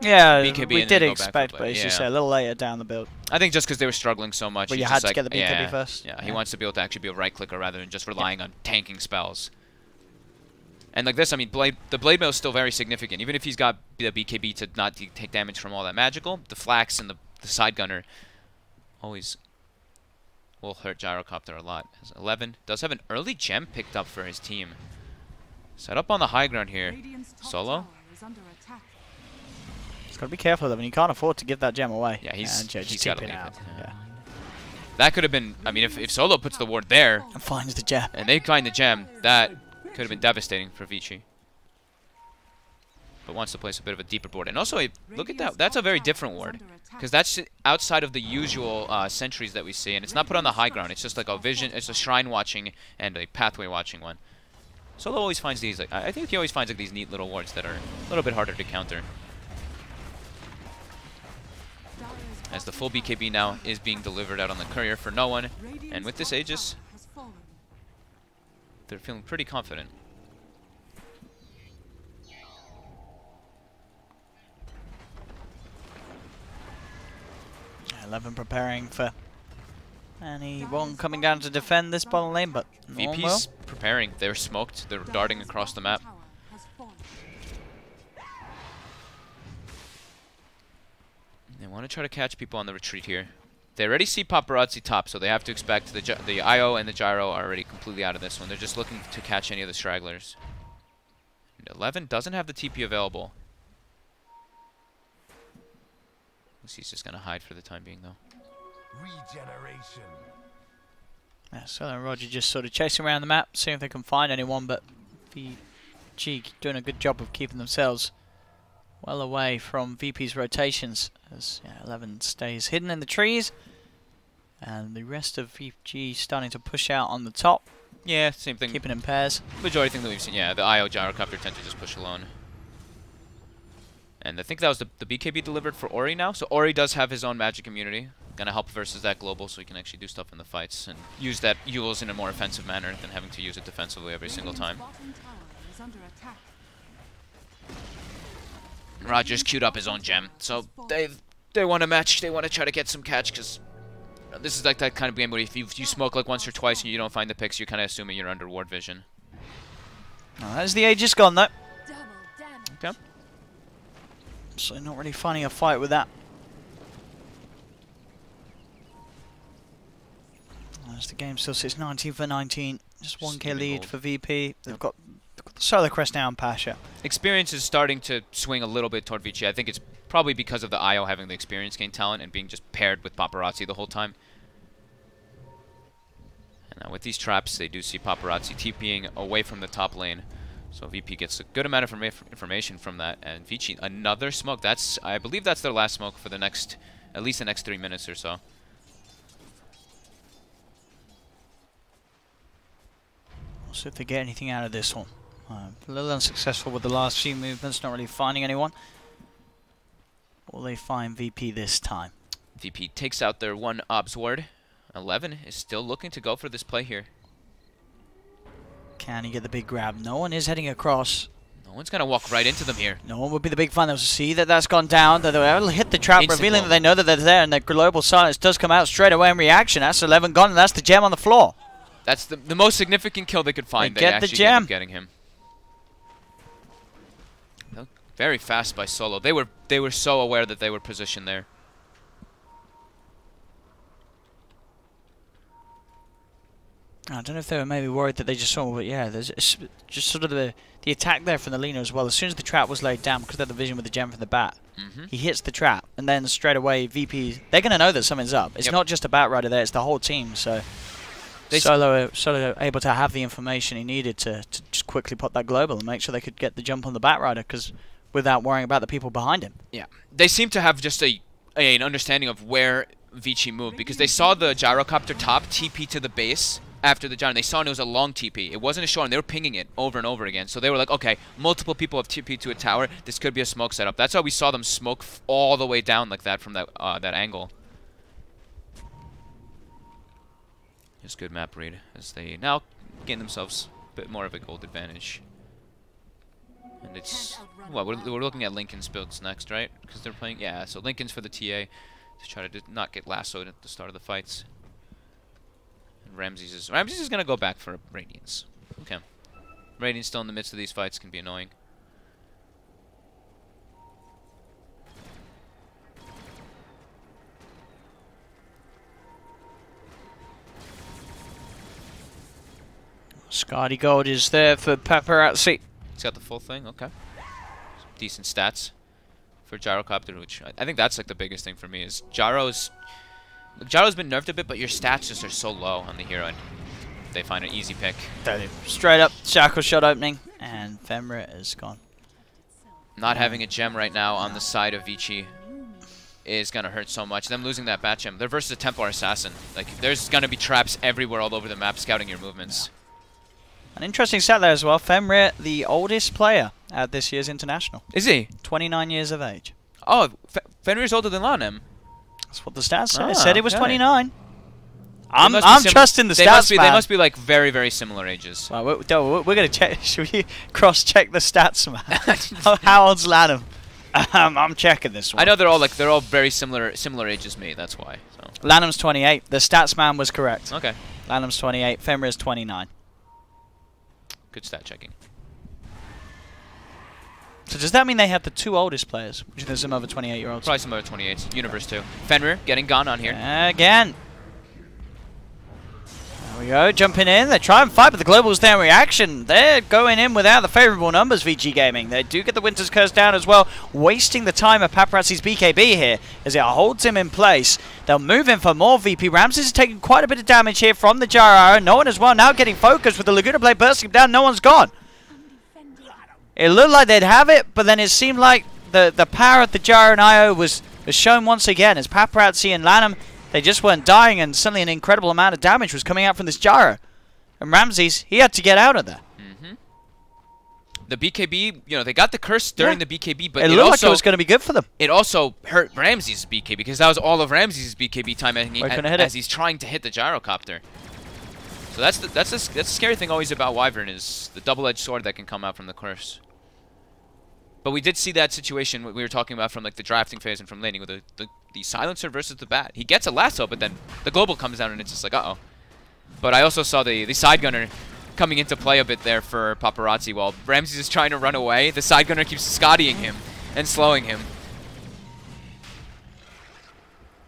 Yeah, BKB we did expect, but as you say, a little later down the build. I think just because they were struggling so much. But you had to get the BKB first. Yeah, he wants to be able to actually be a right clicker rather than just relying on tanking spells. And like this, I mean, the Blade Mail is still very significant. Even if he's got the BKB to not take damage from all that magical, the Flax and the Side Gunner always will hurt Gyrocopter a lot. 11 does have an early gem picked up for his team. Set up on the high ground here. Solo. Got to be careful though, and you can't afford to give that gem away. Yeah, he's got to leave it. Yeah. That could have been, I mean, if Solo puts the ward there and finds the gem, and they find the gem, that could have been devastating for Vici. But wants to place a bit of a deeper board, and also look at that. That's a very different ward, because that's outside of the usual sentries that we see, and it's not put on the high ground. It's just like a vision. It's a shrine watching and a pathway watching one. Solo always finds these. Like, I think he always finds like these neat little wards that are a little bit harder to counter. As the full BKB now is being delivered out on the courier for no one. And with this Aegis, they're feeling pretty confident. Yeah, 11 preparing for anyone coming down to defend this bottom lane, but VP's preparing. They're smoked. They're darting across the map. They want to try to catch people on the retreat here. They already see Paparazzi top, so they have to expect the IO and the Gyro are already completely out of this one. They're just looking to catch any of the stragglers. And 11 doesn't have the TP available. He's just going to hide for the time being, though. Regeneration. Yeah, so then Roger just sort of chasing around the map, seeing if they can find anyone, but VG doing a good job of keeping themselves well away from VP's rotations, as 11 stays hidden in the trees, and the rest of VG starting to push out on the top. Yeah, same thing. Keeping in pairs. Majority thing that we've seen, yeah, the IO Gyrocopter tend to just push alone. And I think that was the BKB delivered for Ori now, so Ori does have his own magic immunity. Gonna help versus that global, so he can actually do stuff in the fights and use that Yules in a more offensive manner than having to use it defensively every single time. Rogers queued up his own gem, so they want to match. They want to try to get some catch, because this is like that kind of game where if you smoke like once or twice and you don't find the picks, you're kind of assuming you're under ward vision. Oh, that's the Aegis gone though. Double damage. Okay. So not really finding a fight with that. As the game still sits 19 for 19. Just 1k lead gold. for VP. They've got the Solar Crest now and Pasha. Experience is starting to swing a little bit toward Vici. I think it's probably because of the IO having the experience gain talent and being just paired with Paparazzi the whole time. And now with these traps, they do see Paparazzi TPing away from the top lane. So VP gets a good amount of information from that. And Vici, another smoke. I believe that's their last smoke for the next, at least the next 3 minutes or so. We'll see if they get anything out of this one. A little unsuccessful with the last few movements, not really finding anyone. Will they find VP this time? VP takes out their one Obs Ward. 11 is still looking to go for this play here. Can he get the big grab? No one is heading across. No one's going to walk right into them here. No one would be the big fan. They'll see that that's gone down. They'll hit the trap, Instant revealing blow. that they know that they're there, and the global silence does come out straight away in reaction. That's 11 gone, and that's the gem on the floor. That's the most significant kill they could find. They get the actually gem. End up getting him. Very fast by Solo. They were so aware that they were positioned there. I don't know if they were maybe worried that they just saw, but yeah, there's just sort of the attack there from the Lina as well. As soon as the trap was laid down, because they had the vision with the gem from the bat, he hits the trap, and then straight away VP, they're going to know that something's up. It's not just a bat rider there, it's the whole team, so Solo able to have the information he needed to just quickly pop that global and make sure they could get the jump on the bat rider, because without worrying about the people behind him. Yeah, they seem to have just an understanding of where Vici moved, because they saw the gyrocopter top TP to the base after the gyro. They saw it was a long TP. It wasn't a short, and they were pinging it over and over again. So they were like, okay, multiple people have TP to a tower. This could be a smoke setup. That's why we saw them smoke all the way down like that from that angle. Just good map read as they now gain themselves a bit more of a gold advantage. And it's, well, we're looking at Lincoln's builds next, right? Because they're playing, yeah, so Lincoln's for the TA to try to not get lassoed at the start of the fights. And Ramses is going to go back for Radiance. Okay. Radiance still in the midst of these fights can be annoying. Scotty Gold is there for Paparazzi. He's got the full thing, okay. Some decent stats for Gyrocopter, which I think that's like the biggest thing for me is Gyro's been nerfed a bit, but your stats just are so low on the hero, and they find an easy pick. Straight up shackle shot opening, and Femra is gone. Not having a gem right now on the side of Vici is going to hurt so much. Them losing that bat gem. They're versus a Templar Assassin. Like, there's going to be traps everywhere all over the map scouting your movements. An interesting stat there as well. Femra, the oldest player at this year's International. Is he? 29 years of age. Oh, Fenrir's older than Lanem. That's what the stats said. Ah, It said he was okay. 29. I'm trusting the stats, They must be like very, very similar ages. Well, we're going to check. Should we cross-check the stats, man? How old's Lanham? I'm checking this one. I know they're all very similar ages me. That's why. So. Lanham's 28. The stats man was correct. Okay. Lanham's 28. Femra is 29. Good stat checking. So does that mean they have the two oldest players? Which there's some other 28-year-olds? Probably some other 28s. Universe too. Fenrir getting gone on here. Again. There we go. Jumping in. They try and fight, but the Global's there in reaction. They're going in without the favourable numbers, VG Gaming. They do get the Winter's Curse down as well, wasting the time of Paparazzi's BKB here as it holds him in place. They'll move in for more. VP Ramses is taking quite a bit of damage here from the Gyro. No one as well now getting focused with the Laguna Blade bursting down. No one's gone. It looked like they'd have it, but then it seemed like the power of the Gyro and IO was shown once again as Paparazzi and Lanham, they just weren't dying, and suddenly an incredible amount of damage was coming out from this Gyro. And Ramses, he had to get out of there. The BKB, you know, they got the curse during the BKB, but it looked like it was going to be good for them. It also hurt Ramses' BKB because that was all of Ramses' BKB time as he's trying to hit the gyrocopter. So that's the scary thing always about Wyvern is the double-edged sword that can come out from the curse. But we did see that situation we were talking about from like the drafting phase and from laning with the silencer versus the bat. He gets a lasso, but then the global comes down and it's just like, uh-oh. But I also saw the side gunner coming into play a bit there for Paparazzi. While Ramses is trying to run away, the side gunner keeps Scottying him and slowing him.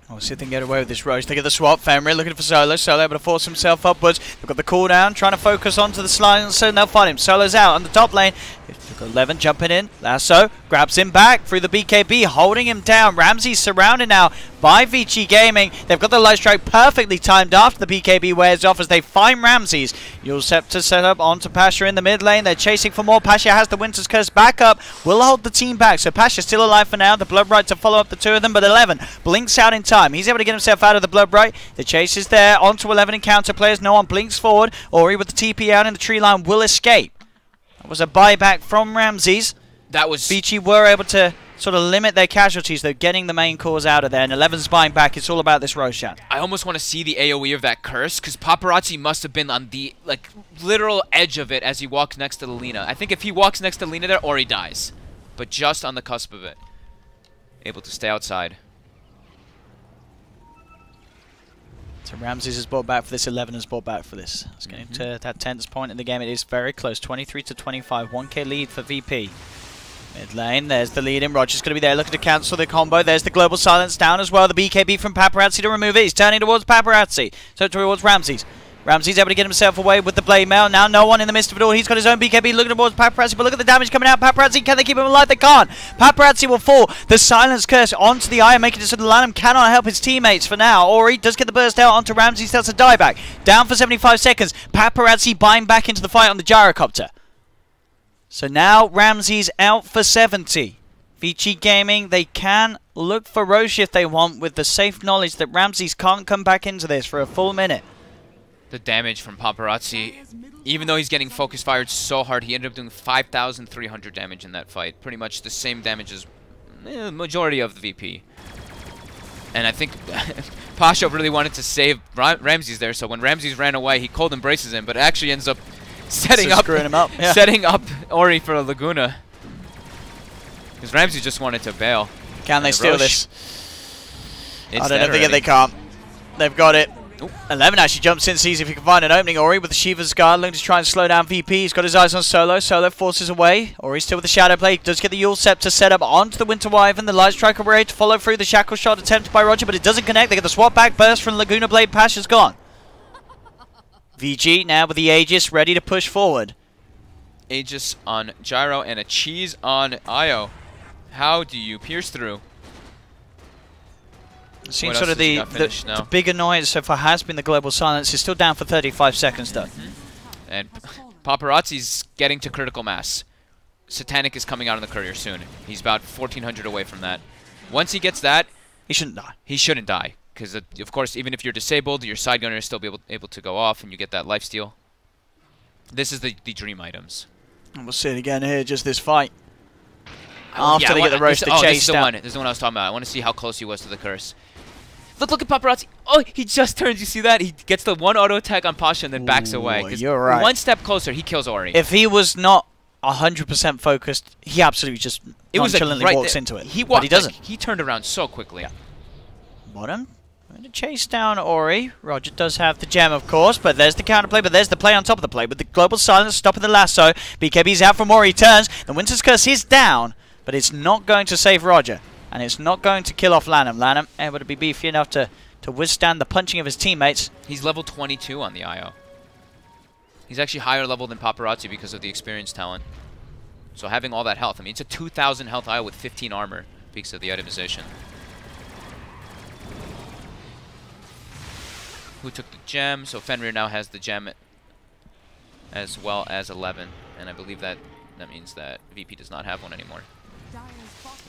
We'll see if they can get away with this Roche. They get the swap. Fenrir looking for Solo. Solo able to force himself upwards. They've got the cooldown, trying to focus onto the silencer, and they'll fight him. Solo's out on the top lane. They've got 11 jumping in. Lasso grabs him back through the BKB, holding him down. Ramsey's surrounded now by Vici Gaming. They've got the light strike perfectly timed after the BKB wears off as they find Ramses. Yule Scepter set up onto Pasha in the mid lane. They're chasing for more. Pasha has the Winter's Curse back up. Will hold the team back. So Pasha's still alive for now. The Blood Right to follow up the two of them, but 11 blinks out in time. He's able to get himself out of the Blood Right. The chase is there. Onto 11 encounter players. No one blinks forward. Ori with the TP out in the tree line will escape. That was a buyback from Ramses. That was... Vici were able to sort of limit their casualties, though, getting the main cause out of there. And 11's buying back. It's all about this Roshan. I almost want to see the AoE of that curse, because Paparazzi must have been on the, like, literal edge of it as he walks next to the Lina. I think if he walks next to Lina there, Ori dies. But just on the cusp of it. Able to stay outside. So Ramses has brought back for this, 11 has brought back for this. It's getting to that tense point in the game. It is very close, 23 to 25, 1k lead for VP. Mid lane, there's the lead in. Roger's going to be there looking to cancel the combo. There's the global silence down as well. The BKB from Paparazzi to remove it. He's turning towards Paparazzi. So towards Ramses. Ramses able to get himself away with the blade mail. Now no one in the midst of it all. He's got his own BKB looking towards Paparazzi, but look at the damage coming out. Paparazzi, can they keep him alive? They can't. Paparazzi will fall. The silence curse onto the eye, making it so the Lanham cannot help his teammates for now. Ori does get the burst out onto Ramses. That's a dieback. Down for 75 seconds. Paparazzi buying back into the fight on the gyrocopter. So now Ramses out for 70. Vici Gaming, they can look for Roche if they want, with the safe knowledge that Ramses can't come back into this for a full minute. The damage from Paparazzi, even though he's getting focus fired so hard, he ended up doing 5,300 damage in that fight. Pretty much the same damage as the majority of the VP. And I think Pasha really wanted to save Ramses there, so when Ramses ran away, he cold embraces him, but it actually ends up setting up Ori for a Laguna. Because Ramses just wanted to bail. Can they steal this? I don't think they can't. They've got it. Ooh. 11 actually jumps in, sees if he can find an opening. Ori with the Shiva's Guard looking to try and slow down VP. He's got his eyes on Solo. Solo forces away. Ori still with the Shadow Play. Does get the Yule Scepter set up onto the Winter Wyvern. The Light Striker ready to follow through. The Shackle Shot attempted by Roger, but it doesn't connect. They get the swap back burst from Laguna Blade. Pasha's gone. VG now with the Aegis ready to push forward. Aegis on Gyro and a cheese on Io. How do you pierce through? Seems sort of the big annoyance so far has been the global silence. He's still down for 35 seconds though. And Paparazzi's getting to critical mass. Satanic is coming out on the courier soon. He's about 1,400 away from that. Once he gets that, he shouldn't die. He shouldn't die. Because, of course, even if you're disabled, your side gunner is still able to go off and you get that lifesteal. This is the dream items. And we'll see it again here, just this fight. After they get the roast to chase this is the one. This is the one I was talking about. I want to see how close he was to the curse. Look at Paparazzi. Oh, he just turns. You see that? He gets the one auto attack on Pasha and then backs away. You're right. One step closer, he kills Ori. If he was not 100% focused, he absolutely just nonchalantly walks into it. But he doesn't. He turned around so quickly. Yeah. Bottom. Going to chase down Ori. Roger does have the gem, of course, but there's the counterplay, but there's the play on top of the play. With the global silence stopping the lasso, BKB's out from Ori. He turns. The Winter's Curse is down, but it's not going to save Roger. And it's not going to kill off Lanham. Lanham able to be beefy enough to withstand the punching of his teammates. He's level 22 on the IO. He's actually higher level than Paparazzi because of the experience talent. So having all that health, I mean, it's a 2,000 health IO with 15 armor because of the itemization. Who took the gem? So Fenrir now has the gem as well as 11. And I believe that means that VP does not have one anymore.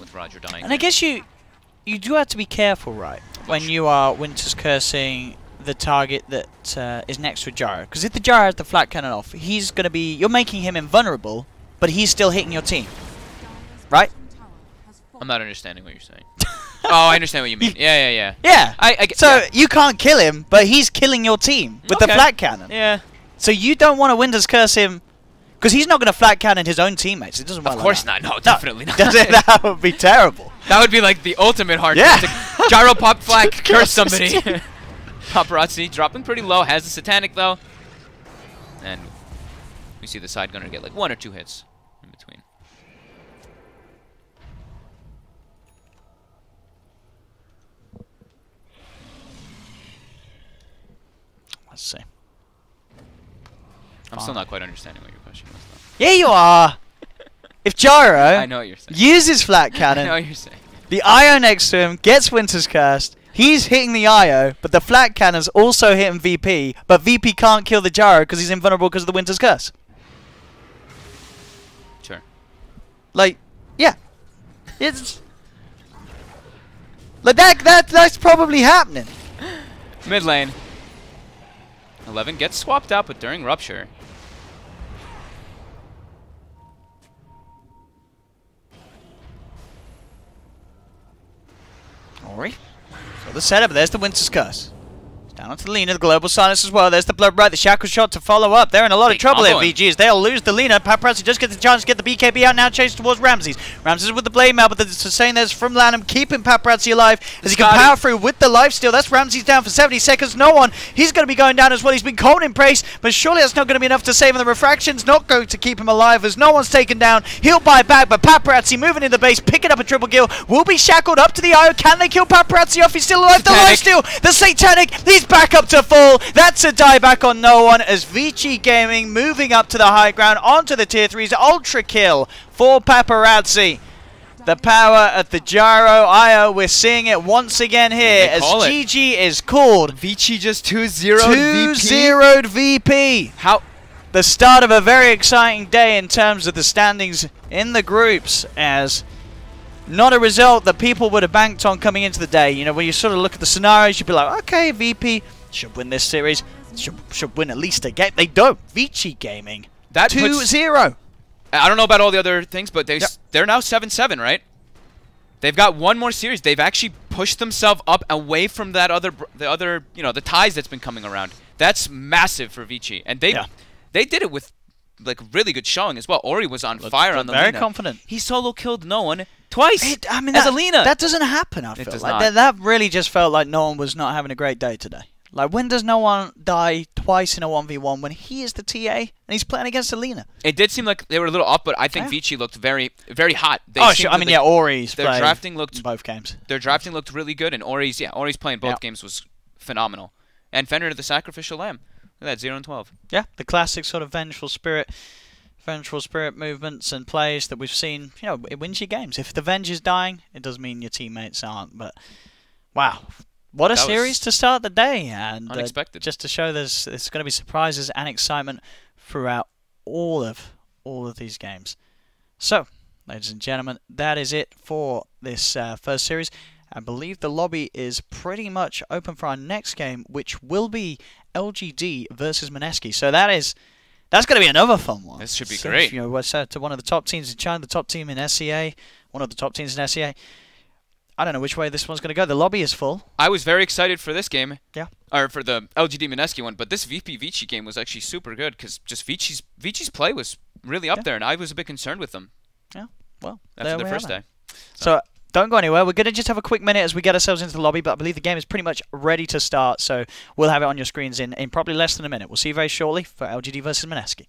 With Roger dying. And I guess you do have to be careful, right? When you are Winter's Cursing the target that is next to a Gyro. Because if the Gyro has the flat cannon off, he's going to be... You're making him invulnerable, but he's still hitting your team. Right? I'm not understanding what you're saying. Oh, I understand what you mean. Yeah. Yeah. So yeah. You can't kill him, but he's killing your team with the flat cannon. Yeah. So you don't want to Winter's Curse him... Because he's not going to flat cannon his own teammates. It doesn't work. Of course not. No, definitely not. That would be terrible. That would be like the ultimate hard. Yeah. Gyro pop flag, curse somebody. Paparazzi dropping pretty low. Has the Satanic though. And we see the side gunner get like 1 or 2 hits in between. Let's see. I'm still not quite understanding what your question was, though. Yeah, you are. If Gyro I know what you're saying. uses flat I know cannon, what you're saying. the IO next to him gets Winter's Curse. He's hitting the IO, but the flat cannon's also hitting VP. But VP can't kill the Gyro because he's invulnerable because of the Winter's Curse. Sure. Like, yeah, it's like that's probably happening. Mid lane. 11 gets swapped out, but during Rupture. Ori. So the setup, there's the Winter's Curse. Down onto the Lina, the Global Silence as well. There's the Blood Bright, the Shackle Shot to follow up. They're in a lot of trouble here, VGs. They'll lose the Lina. Paparazzi just gets the chance to get the BKB out now, chased towards Ramses. Ramses with the Blade Mail, but the sustain there's from Lanham, keeping Paparazzi alive as he can power through with the lifesteal. That's Ramses down for 70 seconds. No one. He's going to be going down as well. He's been cold in praise, but surely that's not going to be enough to save him. The Refraction's not going to keep him alive as no one's taken down. He'll buy back, but Paparazzi moving in the base, picking up a triple kill, will be shackled up to the IO. Can they kill Paparazzi off? He's still alive. The lifesteal, the Satanic, he's back up to full. That's a dieback on no one as Vici Gaming moving up to the high ground onto the tier 3s. Ultra kill for Paparazzi. The power of the Gyro IO, we're seeing it once again here as GG is called. Vici just 2-0'd 2-0'd VP. How? The start of a very exciting day in terms of the standings in the groups, as not a result that people would have banked on coming into the day. You know, when you sort of look at the scenarios, you'd be like, okay, VP should win this series, should win at least a game. They don't. Vici Gaming, 2-0. I don't know about all the other things, but they're now 7-7, right? They've got one more series. They've actually pushed themselves up away from that the ties that's been coming around. That's massive for Vici, and they did it with like really good showing as well. Ori was on fire on the very Lina. Confident. He solo killed no one twice. I mean, as a Lina. That doesn't happen. I feel like that really just felt like no one was not having a great day today. Like, when does no one die twice in a 1v1 when he is the TA and he's playing against Alina? It did seem like they were a little up, but I think Vici looked very, very hot. Sure. I mean, Ori's their drafting looked both games. Their drafting looked really good, and Ori's playing both games was phenomenal. And Fenrir the Sacrificial Lamb, look at that 0-12. Yeah, the classic sort of vengeful spirit movements and plays that we've seen. You know, it wins you games. If the Venge is dying, it does mean your teammates aren't. But wow. What a series to start the day, and unexpected. Just to show there's going to be surprises and excitement throughout all of these games. So, ladies and gentlemen, that is it for this first series. I believe the lobby is pretty much open for our next game, which will be LGD versus Mineski. So that's going to be another fun one. This should be great. You know, we're set to one of the top teams in China, the top team in SEA, one of the top teams in SEA. I don't know which way this one's going to go. The lobby is full. I was very excited for this game. Yeah. Or for the LGD Mineski one, but this VP Vici game was actually super good because just Vici's play was really up there, and I was a bit concerned with them. Yeah. Well, after the first day. So don't go anywhere. We're going to just have a quick minute as we get ourselves into the lobby, but I believe the game is pretty much ready to start, so we'll have it on your screens in probably less than a minute. We'll see you very shortly for LGD versus Mineski.